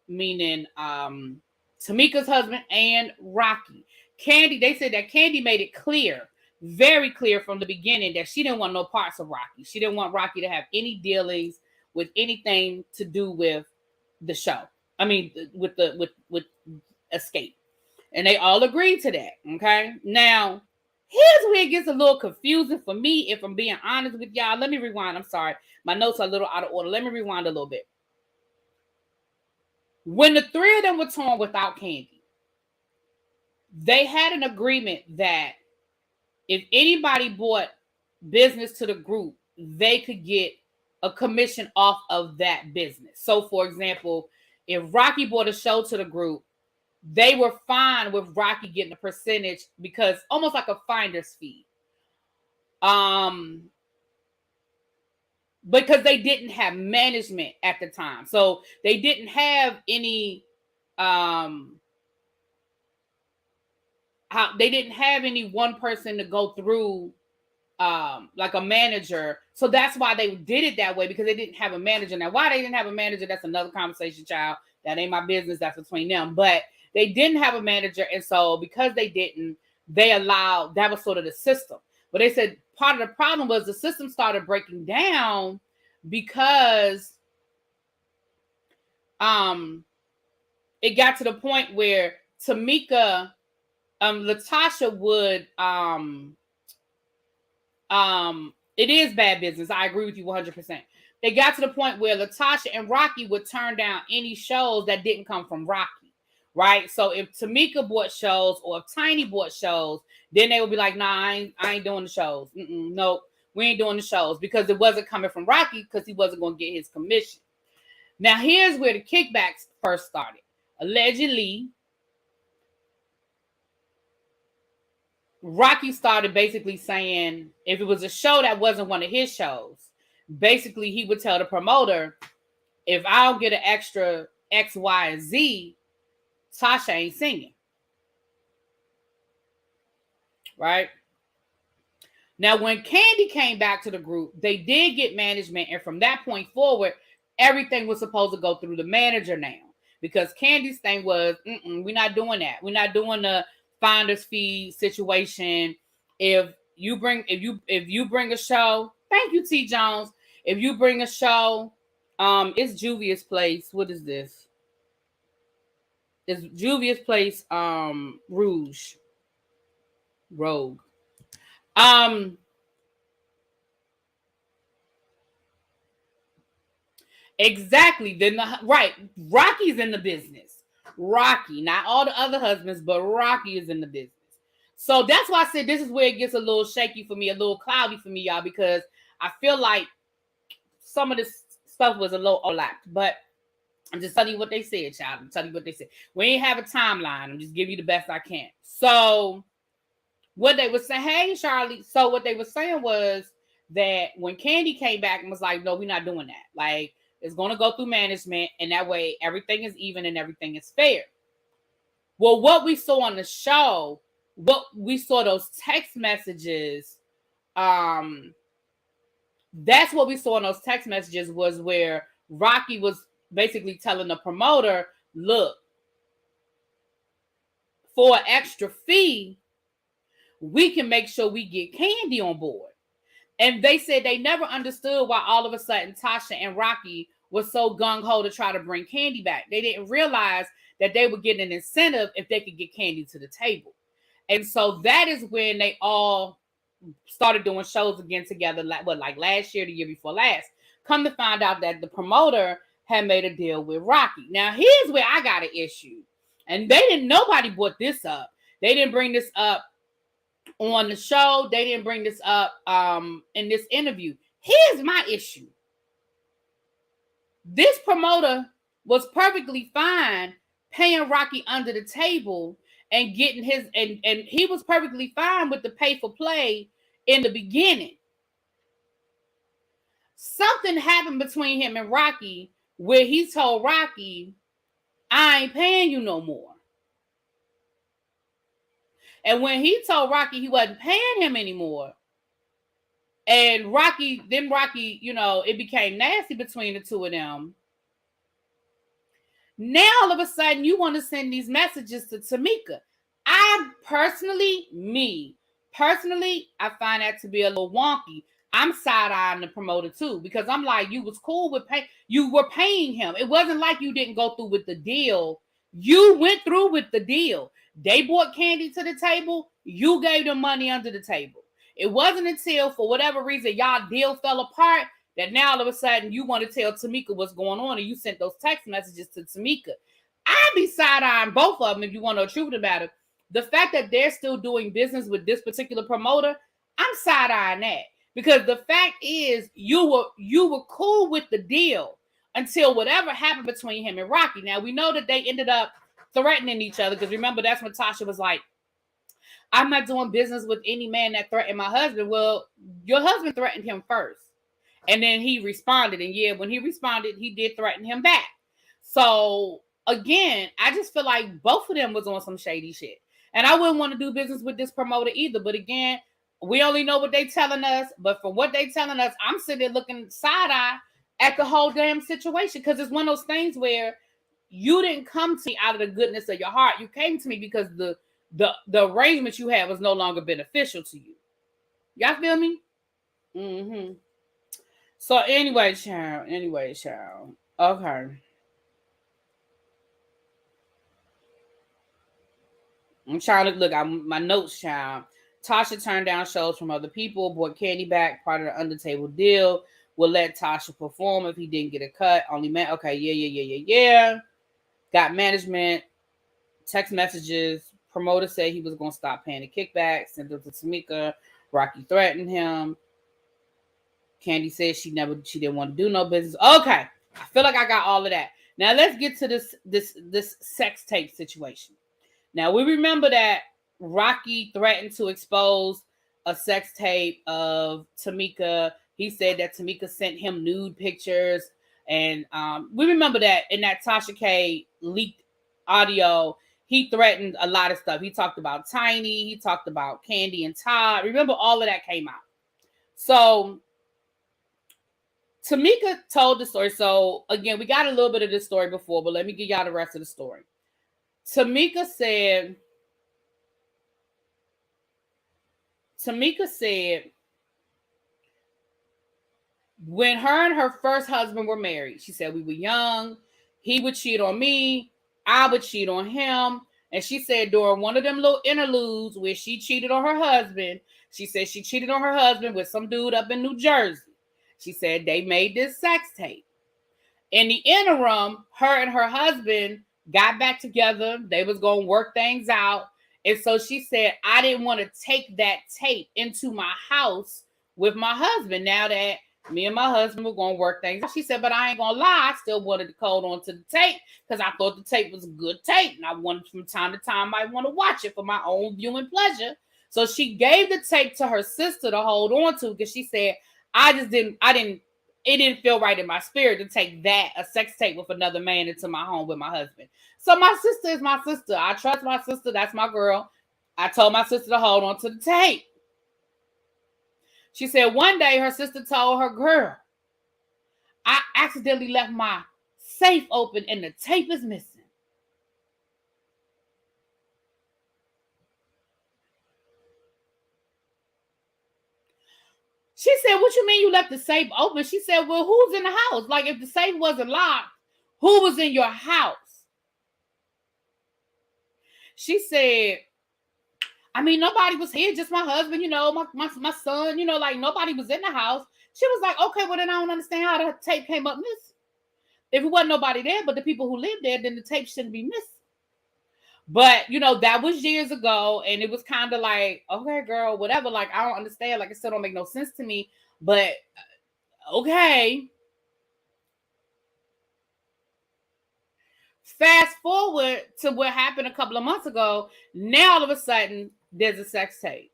meaning Tamika's husband, and Rocky. Kandi, they said that Kandi made it clear, very clear from the beginning, that she didn't want no parts of Rocky. She didn't want Rocky to have any dealings with anything to do with the show. With Xscape. And they all agreed to that. Okay. Now, here's where it gets a little confusing for me, if I'm being honest with y'all. Let me rewind. I'm sorry. My notes are a little out of order. Let me rewind a little bit. When the three of them were torn without Kandi, they had an agreement that if anybody bought business to the group, they could get a commission off of that business. So, for example, if Rocky bought a show to the group, they were fine with Rocky getting a percentage, because almost like a finder's fee. Because they didn't have management at the time. So they didn't have any they didn't have any one person to go through like a manager. So that's why they did it that way, because they didn't have a manager. Now, why they didn't have a manager, that's another conversation, child. That ain't my business. That's between them. But they didn't have a manager. And so because they didn't, they allowed, that was sort of the system. But they said part of the problem was the system started breaking down because it got to the point where Tamika Latasha would it is bad business. I agree with you 100%. They got to the point where Latasha and Rocky would turn down any shows that didn't come from Rocky, right? So if Tamika bought shows or if Tiny bought shows, then they would be like, nah, I ain't doing the shows. Nope, we ain't doing the shows because it wasn't coming from Rocky because he wasn't going to get his commission. Now, here's where the kickbacks first started. Allegedly, Rocky started basically saying if it was a show that wasn't one of his shows, basically he would tell the promoter, if I don't get an extra X, Y, and Z, Tasha ain't singing. Right? Now, when Kandi came back to the group, they did get management. And from that point forward, everything was supposed to go through the manager now. Because Kandi's thing was, we're not doing that. We're not doing the finder's fee situation. If you bring a show, thank you, T. Jones. If you bring a show, it's Juvia's Place. What is this? It's Juvia's Place, Rogue. Exactly. Then right. Rocky's in the business. Rocky, not all the other husbands, but Rocky is in the business. So that's why I said this is where it gets a little shaky for me, a little cloudy for me, y'all, because I feel like some of this stuff was a little overlapped. But I'm just telling you what they said, child. I'm telling you what they said. We ain't have a timeline. I'm just giving you the best I can. So what they were saying, hey, Charlie. So what they were saying was that when Kandi came back and was like, no, we're not doing that. Like, it's going to go through management, and that way everything is even and everything is fair. Well, what we saw on the show, what we saw those text messages, that's what we saw in those text messages was where Rocky was basically telling the promoter, look, for an extra fee, we can make sure we get Kandi on board. And they said they never understood why all of a sudden Tasha and Rocky was so gung-ho to try to bring Kandi back. They didn't realize that they would get an incentive if they could get Kandi to the table. And so that is when they all started doing shows again together, like last year, the year before last. Come to find out that the promoter had made a deal with Rocky. Now, here's where I got an issue. And nobody brought this up. They didn't bring this up on the show. They didn't bring this up in this interview. Here's my issue. This promoter was perfectly fine paying Rocky under the table and getting his, and he was perfectly fine with the pay for play in the beginning. Something happened between him and Rocky where he told Rocky, I ain't paying you no more. And when he told Rocky he wasn't paying him anymore, and Rocky, it became nasty between the two of them. Now, all of a sudden, you want to send these messages to Tamika. I personally find that to be a little wonky. I'm side-eyeing the promoter too, because I'm like, you was cool with you were paying him. It wasn't like you didn't go through with the deal. You went through with the deal. They brought Kandi to the table. You gave them money under the table. It wasn't until, for whatever reason, y'all deal fell apart that now all of a sudden you want to tell Tamika what's going on, and you sent those text messages to Tamika. I'd be side-eyeing both of them if you want to know the truth about it. The fact that they're still doing business with this particular promoter, I'm side-eyeing that. Because the fact is, you were cool with the deal until whatever happened between him and Rocky. Now, we know that they ended up threatening each other, because remember, that's when Tasha was like, I'm not doing business with any man that threatened my husband. Well, your husband threatened him first. And then he responded. And yeah, when he responded, he did threaten him back. So, again, I just feel like both of them was on some shady shit. And I wouldn't want to do business with this promoter either. But again, we only know what they telling us. But from what they telling us, I'm sitting there looking side-eye at the whole damn situation. Because it's one of those things where you didn't come to me out of the goodness of your heart. You came to me because the arrangement you had was no longer beneficial to you. Y'all feel me? Mm-hmm. So anyway, child. Okay. I'm trying to look at my notes, child. Tasha turned down shows from other people, brought Kandi back, part of the under-table deal. Will let Tasha perform if he didn't get a cut. Only man. Okay, yeah. Got management, text messages. Promoter said he was going to stop paying the kickbacks. Sent them to Tamika. Rocky threatened him. Kandi said she didn't want to do no business. Okay, I feel like I got all of that. Now let's get to this sex tape situation. Now we remember that Rocky threatened to expose a sex tape of Tamika. He said that Tamika sent him nude pictures, and we remember that in that Tasha K leaked audio, he threatened a lot of stuff. He talked about Tiny. He talked about Kandi and Todd. Remember, all of that came out. So Tamika told the story. So again, we got a little bit of this story before, but let me give y'all the rest of the story. Tamika said when her and her first husband were married, she said, we were young. He would cheat on me. I would cheat on him. And she said during one of them little interludes where she cheated on her husband, she said she cheated on her husband with some dude up in New Jersey. She said they made this sex tape. In the interim, her and her husband got back together. They was going to work things out. And so she said, I didn't want to take that tape into my house with my husband now that me and my husband were going to work things out. She said, but I ain't going to lie. I still wanted to hold on to the tape because I thought the tape was a good tape. And I wanted from time to time, I want to watch it for my own viewing pleasure. So she gave the tape to her sister to hold on to because she said, it didn't feel right in my spirit to take a sex tape with another man into my home with my husband. So my sister is my sister. I trust my sister. That's my girl. I told my sister to hold on to the tape. She said one day her sister told her, girl, I accidentally left my safe open and the tape is missing. She said, what you mean you left the safe open? She said, well, who's in the house? Like, if the safe wasn't locked, who was in your house? She said, I mean, nobody was here, just my husband, my son, like nobody was in the house. She was like, okay, well then I don't understand how the tape came up missing. If it wasn't nobody there but the people who lived there, then the tape shouldn't be missing. But, that was years ago, and it was kind of like, okay, girl, whatever. Like, I don't understand. Like, it still don't make no sense to me. But, okay. Fast forward to what happened a couple of months ago. Now, all of a sudden, there's a sex tape.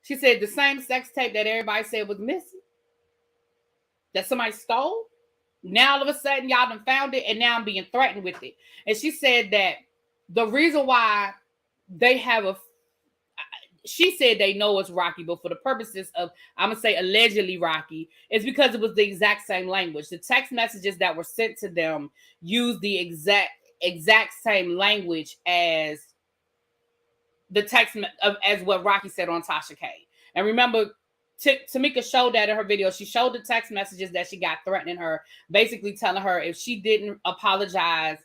She said the same sex tape that everybody said was missing, that somebody stole. Now, all of a sudden, y'all done found it, and now I'm being threatened with it. And she said that the reason why she said they know it's Rocky, but for the purposes of, I'm going to say allegedly Rocky, is because it was the exact same language. The text messages that were sent to them used the exact same language as the text, as what Rocky said on Tasha K. And remember, Tamika showed that in her video. She showed the text messages that she got threatening her, basically telling her if she didn't apologize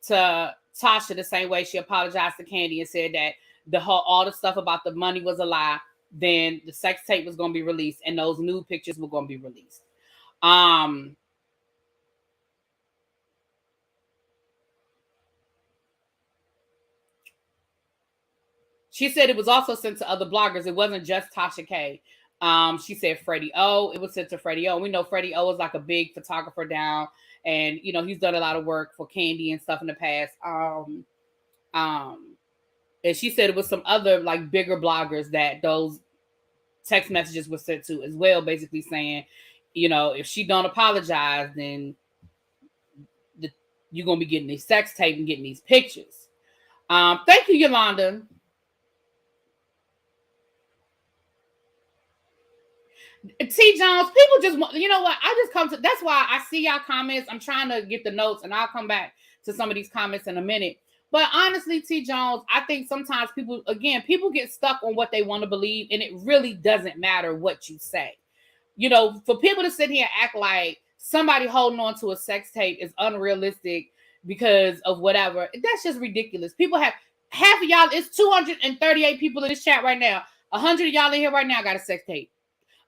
to Tasha the same way she apologized to Kandi and said that all the stuff about the money was a lie, then the sex tape was going to be released and those nude pictures were going to be released. She said it was also sent to other bloggers. It wasn't just Tasha K. She said Freddie O. It was sent to Freddie O. We know Freddie O is like a big photographer down, and he's done a lot of work for Kandi and stuff in the past. And she said it was some other like bigger bloggers that those text messages were sent to as well, basically saying, if she don't apologize, then you're gonna be getting these sex tape and getting these pictures. Thank you, Yolanda. T. Jones, people just want, what? I just come to, that's why I see y'all comments. I'm trying to get the notes and I'll come back to some of these comments in a minute. But honestly, T. Jones, I think sometimes people get stuck on what they want to believe, and it really doesn't matter what you say. For people to sit here and act like somebody holding on to a sex tape is unrealistic because of whatever, that's just ridiculous. People have, half of y'all, it's 238 people in this chat right now. 100 of y'all in here right now got a sex tape,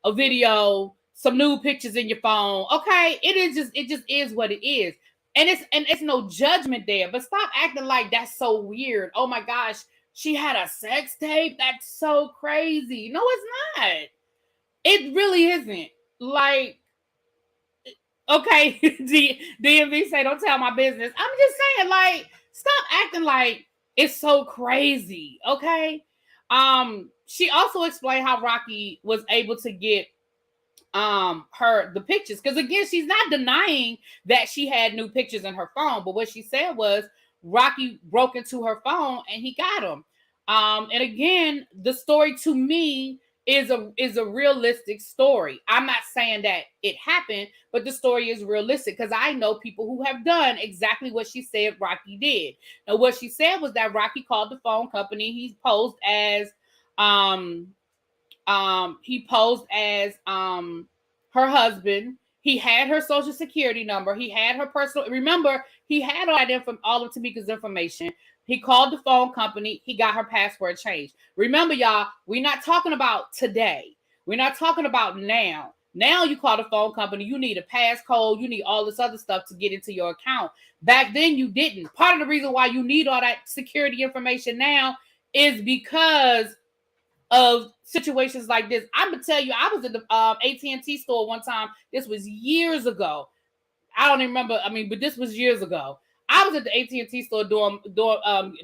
a video, some nude pictures in your phone. Okay, it just is what it is. And it's no judgment there, but stop acting like that's so weird. Oh my gosh, she had a sex tape? That's so crazy. No, it's not. It really isn't. Like, okay, DMV say don't tell my business. I'm just saying, like, stop acting like it's so crazy. Okay. She also explained how Rocky was able to get the pictures, because again, she's not denying that she had new pictures in her phone, but what she said was Rocky broke into her phone and he got them. And again, the story to me is a realistic story. I'm not saying that it happened, but the story is realistic because I know people who have done exactly what she said Rocky did. Now, what she said was that Rocky called the phone company. He posed as her husband. He had her social security number. He had her personal. Remember, he had all of Tamika's information. He called the phone company. He got her password changed. Remember, y'all, we're not talking about today. We're not talking about now. Now you call the phone company. You need a passcode. You need all this other stuff to get into your account. Back then, you didn't. Part of the reason why you need all that security information now is because of situations like this. I'm gonna tell you, I was at the AT&T store one time. This was years ago. I don't even remember. I mean, but this was years ago. I was at the AT&T store doing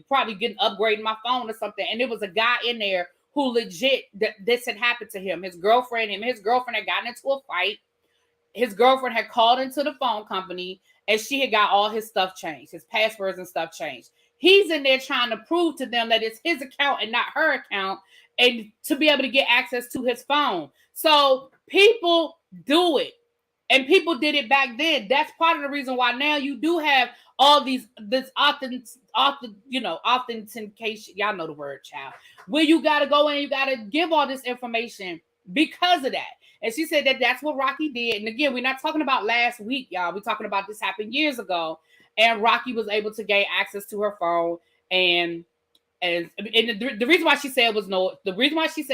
probably upgrading my phone or something, and there was a guy in there who legit this had happened to him. His girlfriend had gotten into a fight. His girlfriend had called into the phone company, and she had got all his stuff changed, his passwords and stuff changed. He's in there trying to prove to them that it's his account and not her account, and to be able to get access to his phone. So people do it. And people did it back then. That's part of the reason why now you do have all this authentication. Y'all know the word, child. Where you got to go in, you got to give all this information because of that. And she said that that's what Rocky did. And again, we're not talking about last week, y'all. We're talking about this happened years ago. And Rocky was able to gain access to her phone. And the reason why she said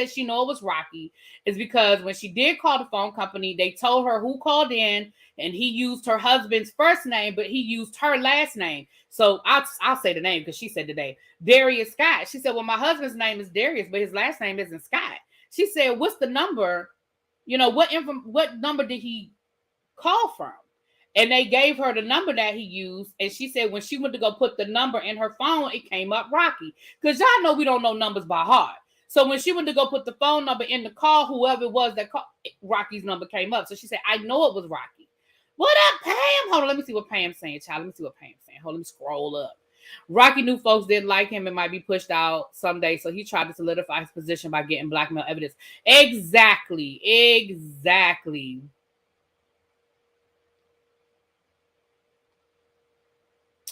she knew it was Rocky is because when she did call the phone company, they told her who called in, and he used her husband's first name, but he used her last name. So I'll say the name because she said the name, Darius Scott. She said, well, my husband's name is Darius, but his last name isn't Scott. She said, what's the number? What number did he call from? And they gave her the number that he used. And she said when she went to go put the number in her phone, it came up Rocky. Because y'all know we don't know numbers by heart. So when she went to go put the phone number in the call, whoever it was that called, Rocky's number came up. So she said, I know it was Rocky. What up, Pam? Hold on, let me see what Pam's saying, child. Let me see what Pam's saying. Hold on, let me scroll up. Rocky knew folks didn't like him and might be pushed out someday. So he tried to solidify his position by getting blackmail evidence. Exactly.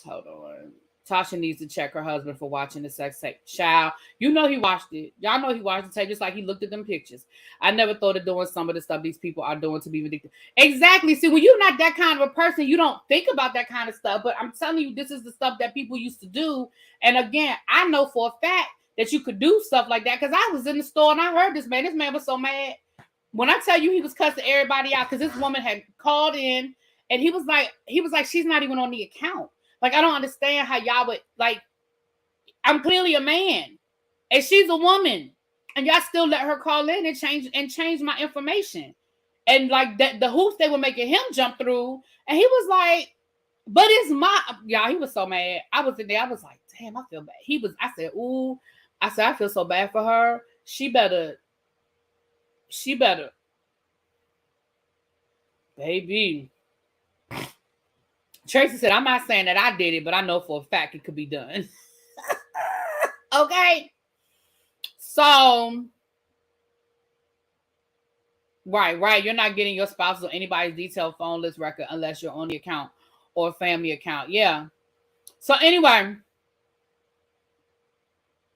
Hold on. Tasha needs to check her husband for watching the sex tape. Child, you know he watched it. Y'all know he watched the tape just like he looked at them pictures. I never thought of doing some of the stuff these people are doing to be ridiculous. Exactly. See, when you're not that kind of a person, you don't think about that kind of stuff. But I'm telling you, this is the stuff that people used to do. And again, I know for a fact that you could do stuff like that because I was in the store and I heard this man. This man was so mad. When I tell you he was cussing everybody out because this woman had called in and he was like, she's not even on the account. Like, I don't understand how y'all would, like, I'm clearly a man and she's a woman and y'all still let her call in and change my information. And like that, the hoops they were making him jump through. And he was like, but it's y'all, he was so mad. I was in there. I was like, damn, I feel bad. I said, I feel so bad for her. She better, baby. Tracy said, I'm not saying that I did it, but I know for a fact it could be done. Okay. So, right. You're not getting your spouse's or anybody's detailed phone list record unless you're on the account or family account. Yeah. So anyway,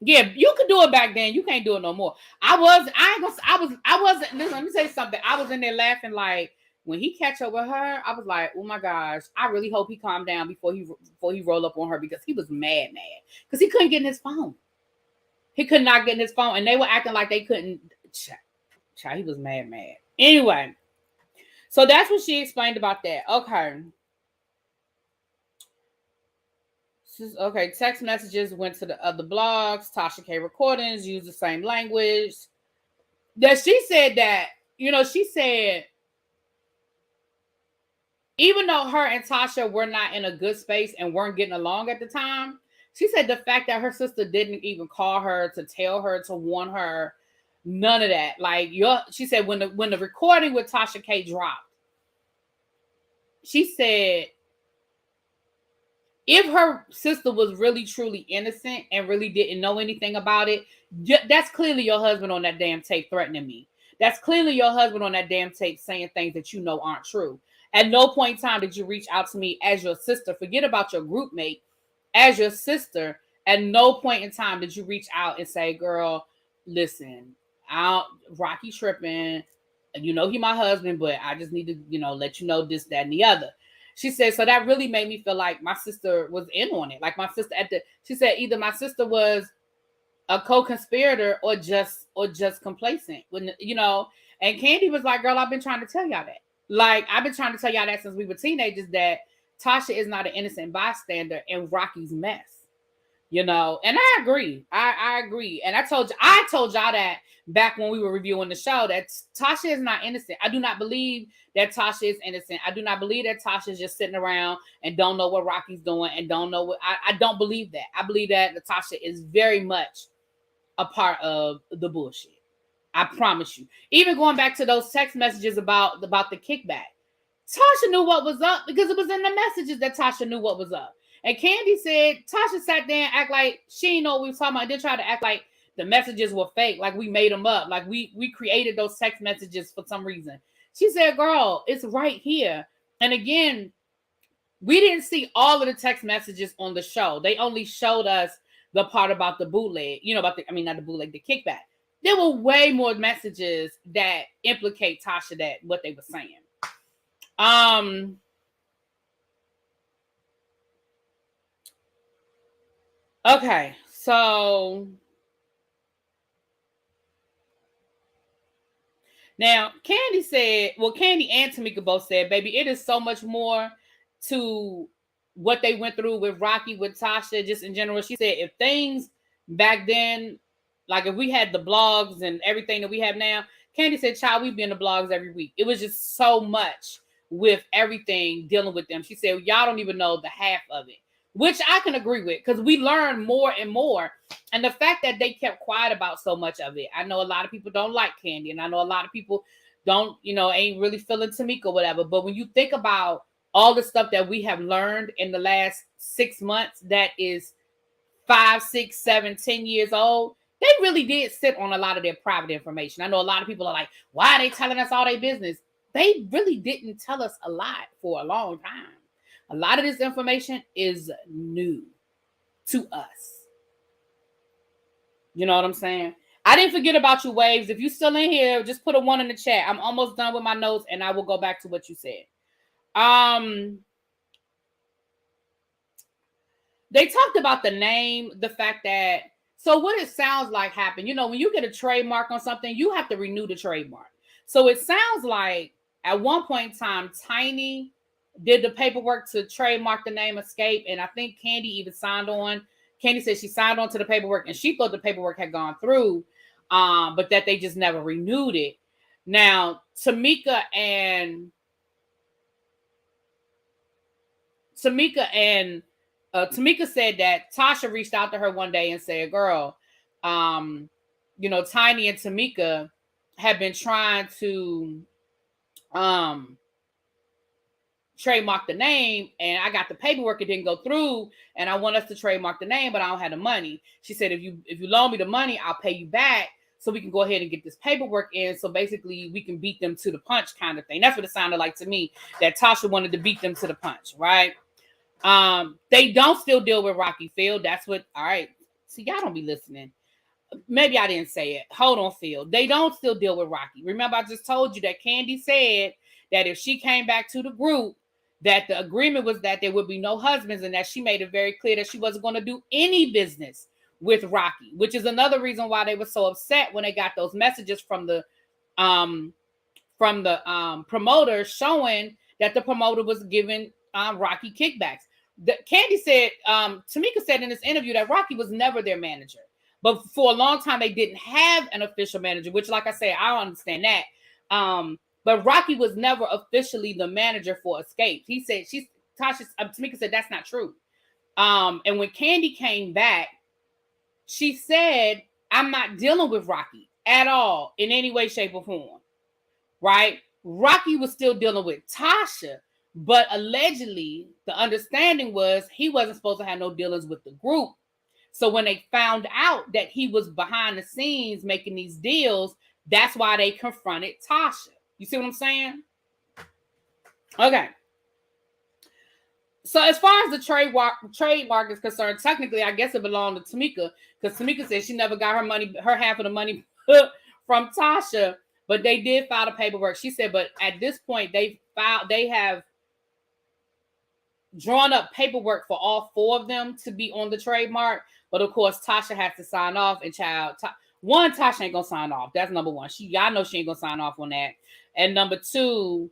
yeah, you could do it back then. You can't do it no more. Listen, let me say something. I was in there laughing like, when he catch up with her, I was like, oh my gosh, I really hope he calmed down before he roll up on her, because he was mad, because he couldn't get in his phone. He could not get in his phone, and they were acting like they couldn't. Child, he was mad. Anyway, so that's what she explained about that. Okay, text messages went to the other blogs. Tasha K recordings used the same language. That she said that, she said, even though her and Tasha were not in a good space and weren't getting along at the time, she said the fact that her sister didn't even call her to tell her, to warn her, none of that. Like, she said when the recording with Tasha K dropped, she said, if her sister was really truly innocent and really didn't know anything about it, that's clearly your husband on that damn tape threatening me. That's clearly your husband on that damn tape saying things that you know aren't true. At no point in time did you reach out to me as your sister. Forget about your group mate. As your sister, at no point in time did you reach out and say, girl, listen, Rocky tripping. He my husband, but I just need to, let you know this, that, and the other. She said, so that really made me feel like my sister was in on it. Like my sister she said either my sister was a co-conspirator or just complacent. And Kandi was like, girl, I've been trying to tell y'all that. Like, I've been trying to tell y'all that since we were teenagers, that Tasha is not an innocent bystander in Rocky's mess. And I agree. I agree. And I told y'all that back when we were reviewing the show, that Tasha is not innocent. I do not believe that Tasha is innocent. I do not believe that Tasha is just sitting around and don't know what Rocky's doing and don't know what. I don't believe that. I believe that Natasha is very much a part of the bullshit. I promise you. Even going back to those text messages about the kickback, Tasha knew what was up because it was in the messages that Tasha knew what was up. And Kandi said Tasha sat there and act like she didn't know what we were talking about. Then tried to act like the messages were fake, like we made them up, like we created those text messages for some reason. She said, girl, it's right here. And again, we didn't see all of the text messages on the show. They only showed us the part about the bootleg, not the bootleg, the kickback. There were way more messages that implicate Tasha that what they were saying. Okay, so now Kandi said, Kandi and Tamika both said, baby, it is so much more to what they went through with Rocky, with Tasha, just in general. She said, if things back then, like if we had the blogs and everything that we have now, Kandi said, child, we'd be in the blogs every week. It was just so much with everything dealing with them. She said, y'all don't even know the half of it, which I can agree with, because we learn more and more. And the fact that they kept quiet about so much of it, I know a lot of people don't like Kandi, and I know a lot of people don't, ain't really feeling Tamika or whatever. But when you think about all the stuff that we have learned in the last 6 months, that is 5, 6, 7, 10 years old, they really did sit on a lot of their private information. I know a lot of people are like, why are they telling us all their business? They really didn't tell us a lot for a long time. A lot of this information is new to us. You know what I'm saying? I didn't forget about you, Waves. If you're still in here, just put a 1 in the chat. I'm almost done with my notes, and I will go back to what you said. They talked about the name, the fact that, so what it sounds like happened, when you get a trademark on something, you have to renew the trademark. So it sounds like at one point in time, Tiny did the paperwork to trademark the name Xscape, and I think Kandi even signed on. Kandi said she signed on to the paperwork, and she thought the paperwork had gone through, but that they just never renewed it. Now, Tamika said that Tasha reached out to her one day and said, girl, Tiny and Tamika have been trying to trademark the name, and I got the paperwork, it didn't go through, and I want us to trademark the name, but I don't have the money. She said, if you loan me the money, I'll pay you back so we can go ahead and get this paperwork in, so basically we can beat them to the punch kind of thing. That's what it sounded like to me, that Tasha wanted to beat them to the punch, right? They don't still deal with Rocky Field. That's what, all right. See, y'all don't be listening. Maybe I didn't say it. Hold on, Phil. They don't still deal with Rocky. Remember, I just told you that Kandi said that if she came back to the group, that the agreement was that there would be no husbands, and that she made it very clear that she wasn't going to do any business with Rocky, which is another reason why they were so upset when they got those messages from the promoter showing that the promoter was giving Rocky kickbacks. Kandi said, Tamika said in this interview that Rocky was never their manager. But for a long time, they didn't have an official manager, which, like I said, I don't understand that. But Rocky was never officially the manager for Xscape. He said, Tamika said that's not true. And when Kandi came back, she said, I'm not dealing with Rocky at all in any way, shape, or form. Right? Rocky was still dealing with Tasha, but allegedly the understanding was he wasn't supposed to have no dealings with the group. So when they found out that he was behind the scenes making these deals, that's why they confronted Tasha. You see what I'm saying? Okay. So as far as the trademark is concerned, technically, I guess it belonged to Tamika, because Tamika said she never got her half of the money from Tasha, but they did file the paperwork. She said, but at this point, they have drawn up paperwork for all four of them to be on the trademark. But of course, Tasha has to sign off, and Tasha ain't gonna sign off. That's number one. Y'all know she ain't gonna sign off on that. And number two,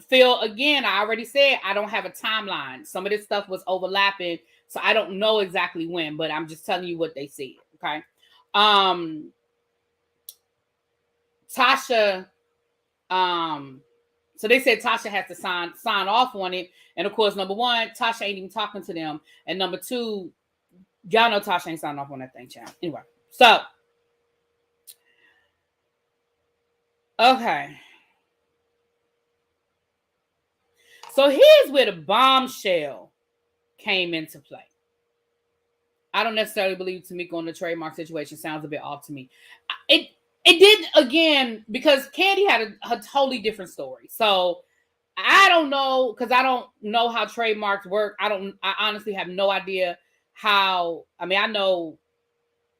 Phil, again, I already said I don't have a timeline. Some of this stuff was overlapping, so I don't know exactly when, but I'm just telling you what they said. Okay. Tasha, so they said Tasha has to sign off on it. And of course, number one, Tasha ain't even talking to them. And number two, y'all know Tasha ain't signed off on that thing, child. Anyway, so okay. So here's where the bombshell came into play. I don't necessarily believe Tamika on the trademark situation. Sounds a bit off to me. It did, again, because Kandi had a totally different story. So I don't know, because I don't know how trademarks work. I honestly have no idea how. I mean, I know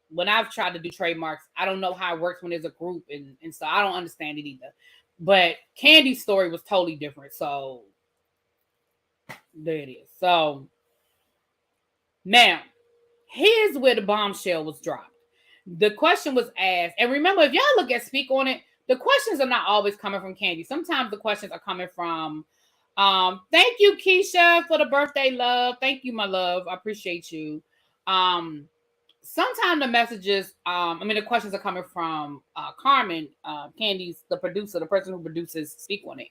when I've tried to do trademarks, I don't know how it works when there's a group, and so I don't understand it either. But Kandi's story was totally different. So there it is. So now, here's where the bombshell was dropped. The question was asked, and remember, if y'all look at Speak On It, the questions are not always coming from Kandi. Sometimes the questions are coming from, thank you, Keisha, for the birthday love. Thank you, my love. I appreciate you. Sometimes the messages, the questions are coming from Carmen, Kandi's the producer, the person who produces Speak On It.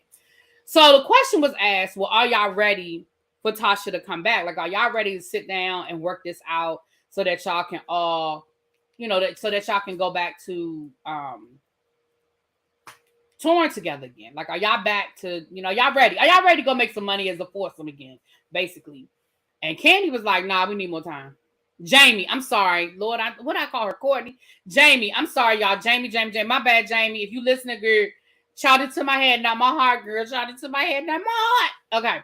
So the question was asked, well, are y'all ready for Tasha to come back? Like, are y'all ready to sit down and work this out so that y'all can all, so that y'all can go back to touring together again? Like, are y'all back to, y'all ready? Are y'all ready to go make some money as a foursome again, basically? And Kandi was like, nah, we need more time. Jamie, I'm sorry. Lord, what I call her? Courtney? Jamie, I'm sorry, y'all. Jamie. My bad, Jamie. If you listening, girl, shout it to my head, not my heart, girl. Shout it to my head, not my heart. Okay.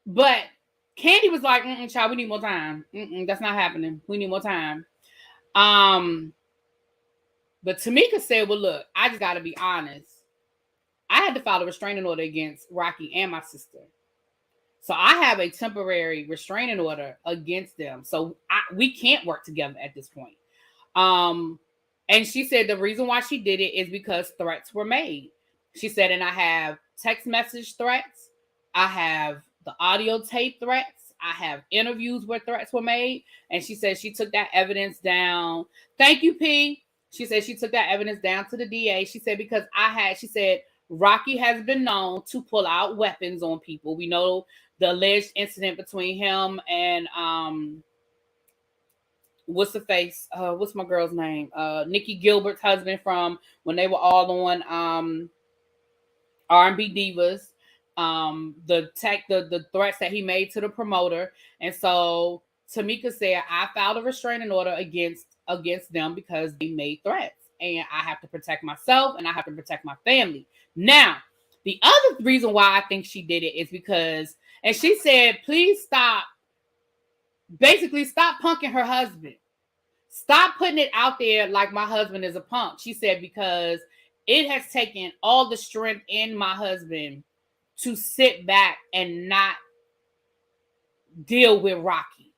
But Kandi was like, child, we need more time. That's not happening. We need more time. But Tamika said, well, look, I just got to be honest. I had to file a restraining order against Rocky and my sister. So I have a temporary restraining order against them. So we can't work together at this point. And she said the reason why she did it is because threats were made. She said, and I have text message threats. I have the audio tape threats. I have interviews where threats were made. And she said she took that evidence down. Thank you, P. She said she took that evidence down to the DA. She said, because she said, Rocky has been known to pull out weapons on people. We know the alleged incident between him and, what's what's my girl's name? Nikki Gilbert's husband, from when they were all on R&B Divas. The threats that he made to the promoter. And so Tamika said, I filed a restraining order against them because they made threats, and I have to protect myself and I have to protect my family. Now, the other reason why I think she did it is because, and she said, please stop punking her husband. Stop putting it out there like my husband is a punk. She said, because it has taken all the strength in my husband to sit back and not deal with Rocky.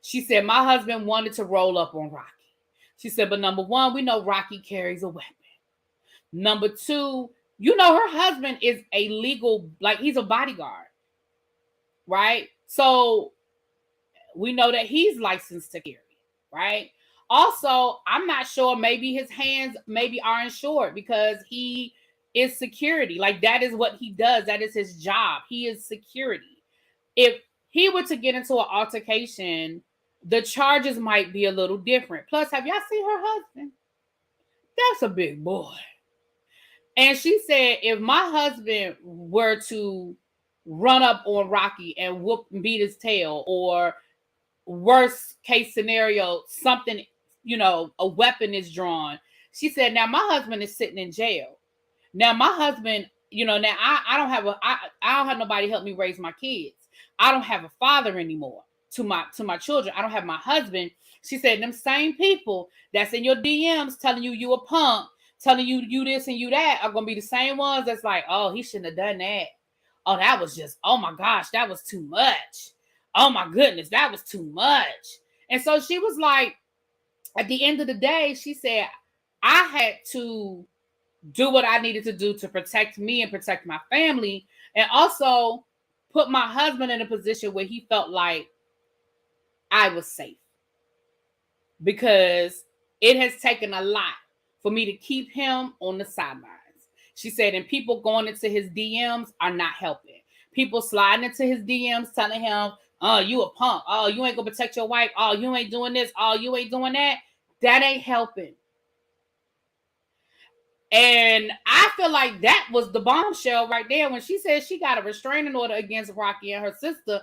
She said, my husband wanted to roll up on Rocky. She said, but number one, we know Rocky carries a weapon. Number two, you know, her husband is a legal, like he's a bodyguard, right? So we know that he's licensed to carry, right? Also, I'm not sure, maybe his hands maybe are insured because he is security. Like that is what he does. That is his job. He is security. If he were to get into an altercation, the charges might be a little different. Plus, have y'all seen her husband? That's a big boy. And she said, if my husband were to run up on Rocky and beat his tail, or worst case scenario, something, you know, a weapon is drawn. She said, now my husband is sitting in jail. Now my husband, you know, now I don't have nobody help me raise my kids. I don't have a father anymore to my children. I don't have my husband. She said, them same people that's in your DMs telling you a punk, telling you this and you that, are gonna be the same ones that's like, oh, he shouldn't have done that. Oh, that was just, oh my gosh, that was too much. Oh my goodness, that was too much. And so she was like, at the end of the day, she said, I had to do what I needed to do to protect me and protect my family, and also put my husband in a position where he felt like I was safe. Because it has taken a lot for me to keep him on the sidelines. She said, and people going into his DMs are not helping. People sliding into his DMs telling him, oh, you a punk. Oh, you ain't gonna protect your wife. Oh, you ain't doing this. Oh, you ain't doing that. That ain't helping. And I feel like that was the bombshell right there. When she said she got a restraining order against Rocky and her sister,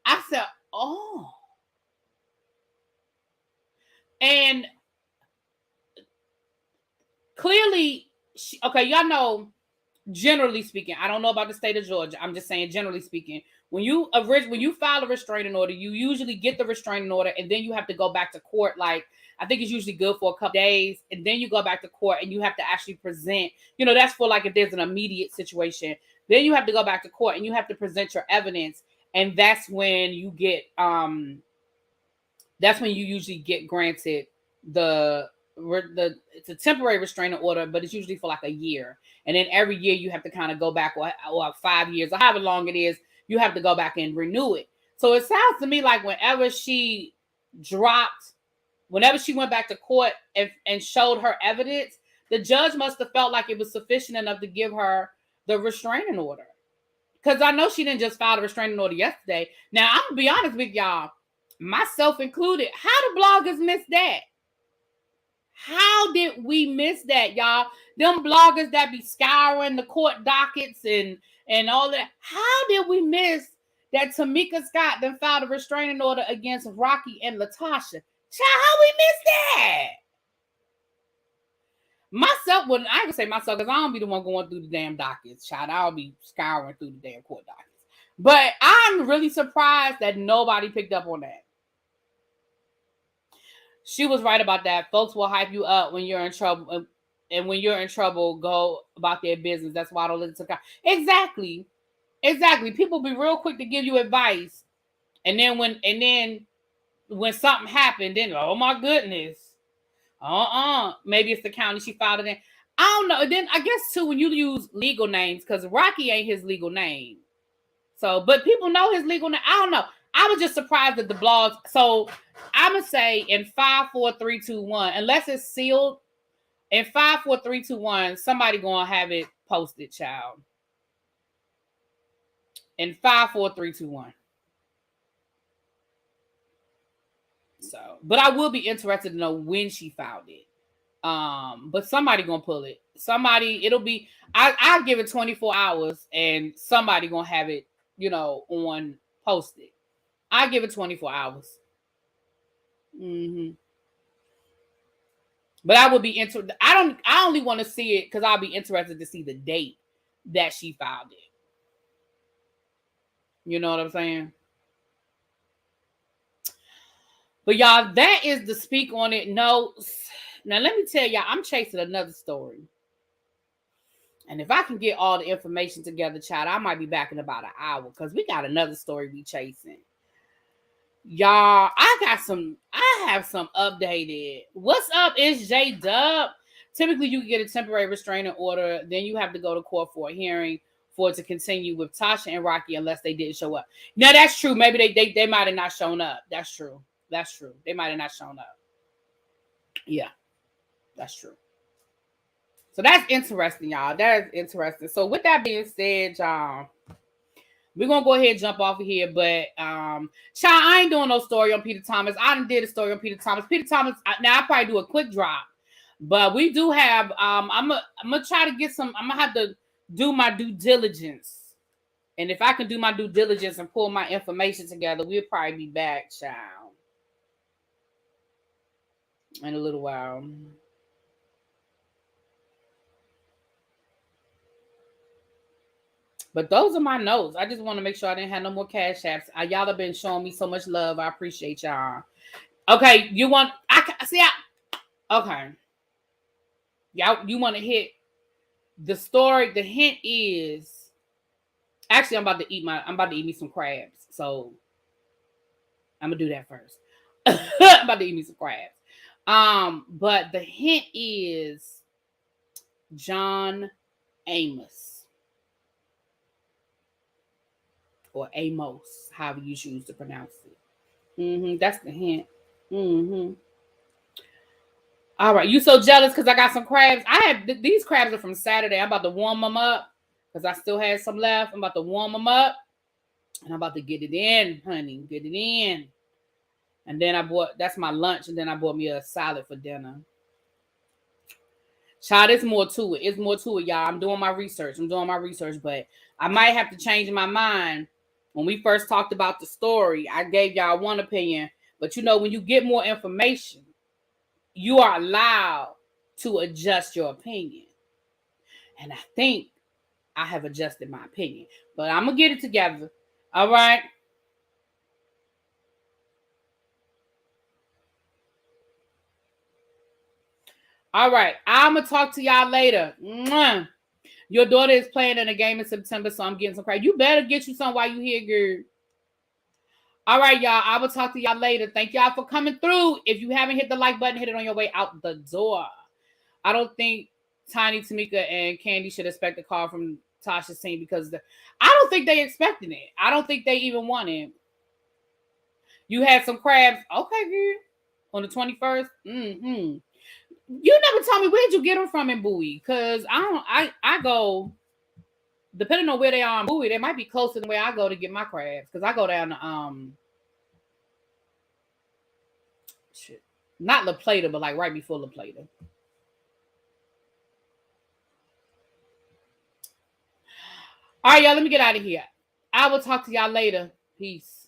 I said, oh. And clearly, okay, y'all know, generally speaking, I don't know about the state of Georgia. I'm just saying, generally speaking, when you file a restraining order, you usually get the restraining order, and then you have to go back to court. Like, I think it's usually good for a couple days, and then you go back to court, and you have to actually present. You know, that's for like if there's an immediate situation. Then you have to go back to court, and you have to present your evidence, and that's when you get that's when you usually get granted it's a temporary restraining order, but it's usually for like a year. And then every year you have to kind of go back, or 5 years, or however long it is, you have to go back and renew it. So it sounds to me like whenever she went back to court and showed her evidence, the judge must have felt like it was sufficient enough to give her the restraining order. Because I know she didn't just file a restraining order yesterday. Now, I'm going to be honest with y'all, myself included. How do bloggers miss that? How did we miss that, y'all? Them bloggers that be scouring the court dockets and all that. How did we miss that Tamika Scott then filed a restraining order against Rocky and Latasha? Child, how we missed that? Myself, well, I ain't gonna say myself because I don't be the one going through the damn dockets. Child, I'll be scouring through the damn court dockets. But I'm really surprised that nobody picked up on that. She was right about that. Folks will hype you up when you're in trouble, and when you're in trouble, go about their business. That's why I don't listen to Exactly. People be real quick to give you advice, and then when something happened, then oh my goodness, maybe it's the county she filed it in. I don't know. And then I guess too, when you use legal names, because Rocky ain't his legal name. So, but people know his legal name. I don't know. I was just surprised at the blogs. So I'm gonna say in 5, 4, 3, 2, 1, unless it's sealed, in 5, 4, 3, 2, 1, somebody gonna have it posted, child. In 5, 4, 3, 2, 1. So, but I will be interested to know when she filed it. But somebody gonna pull it. It'll be. I'll give it 24 hours, and somebody gonna have it, you know, on posted. I give it 24 hours. But I would be interested. I only want to see it because I'll be interested to see the date that she filed it. You know what I'm saying? But y'all, that is the speak on it notes. Now let me tell y'all, I'm chasing another story. And if I can get all the information together, child, I might be back in about an hour because we got another story we chasing. Y'all, I have some updated. What's up, is J Dub? Typically, you can get a temporary restraining order. Then you have to go to court for a hearing for it to continue with Tasha and Rocky unless they didn't show up. Now, that's true. Maybe they might have not shown up. That's true. That's true. They might have not shown up. Yeah, that's true. So that's interesting, y'all. That is interesting. So with that being said, y'all, we're gonna go ahead and jump off of here. But child, I ain't doing no story on Peter Thomas. I done did a story on Peter Thomas. Peter Thomas, now I'll probably do a quick drop. But we do have I'm gonna try to get some, I'm gonna have to do my due diligence. And if I can do my due diligence and pull my information together, we'll probably be back, child, in a little while. But those are my notes. I just want to make sure I didn't have no more cash apps. Y'all have been showing me so much love. I appreciate y'all. Okay, you want? Okay. Y'all, you want to hit the story? The hint is actually I'm about to eat me some crabs. So I'm gonna do that first. I'm about to eat me some crabs. But the hint is John Amos. Or Amos, however you choose to pronounce it. That's the hint. All right, you so jealous because I got some crabs. These crabs are from Saturday. I'm about to warm them up because I still had some left. I'm about to warm them up and I'm about to get it in, honey. Get it in. And then that's my lunch, and then I bought me a salad for dinner. Child, it's more to it. It's more to it, y'all. I'm doing my research, but I might have to change my mind. When we first talked about the story, I gave y'all one opinion. But when you get more information, you are allowed to adjust your opinion. And I think I have adjusted my opinion. But I'm going to get it together. All right? All right. I'm going to talk to y'all later. Mwah. Your daughter is playing in a game in September, so I'm getting some crap. You better get you some while you here, girl. All right, y'all. I will talk to y'all later. Thank y'all for coming through. If you haven't hit the like button, hit it on your way out the door. I don't think Tiny, Tamika, and Kandi should expect a call from Tasha's team because I don't think they expected it. I don't think they even wanted. You had some crabs. Okay, girl. On the 21st. You never told me where'd you get them from in Bowie, because I go, depending on where they are in Bowie, they might be closer than where I go to get my crabs, because I go down to not La Plata, but like right before La Plata. All right, y'all, let me get out of here. I will talk to y'all later. Peace.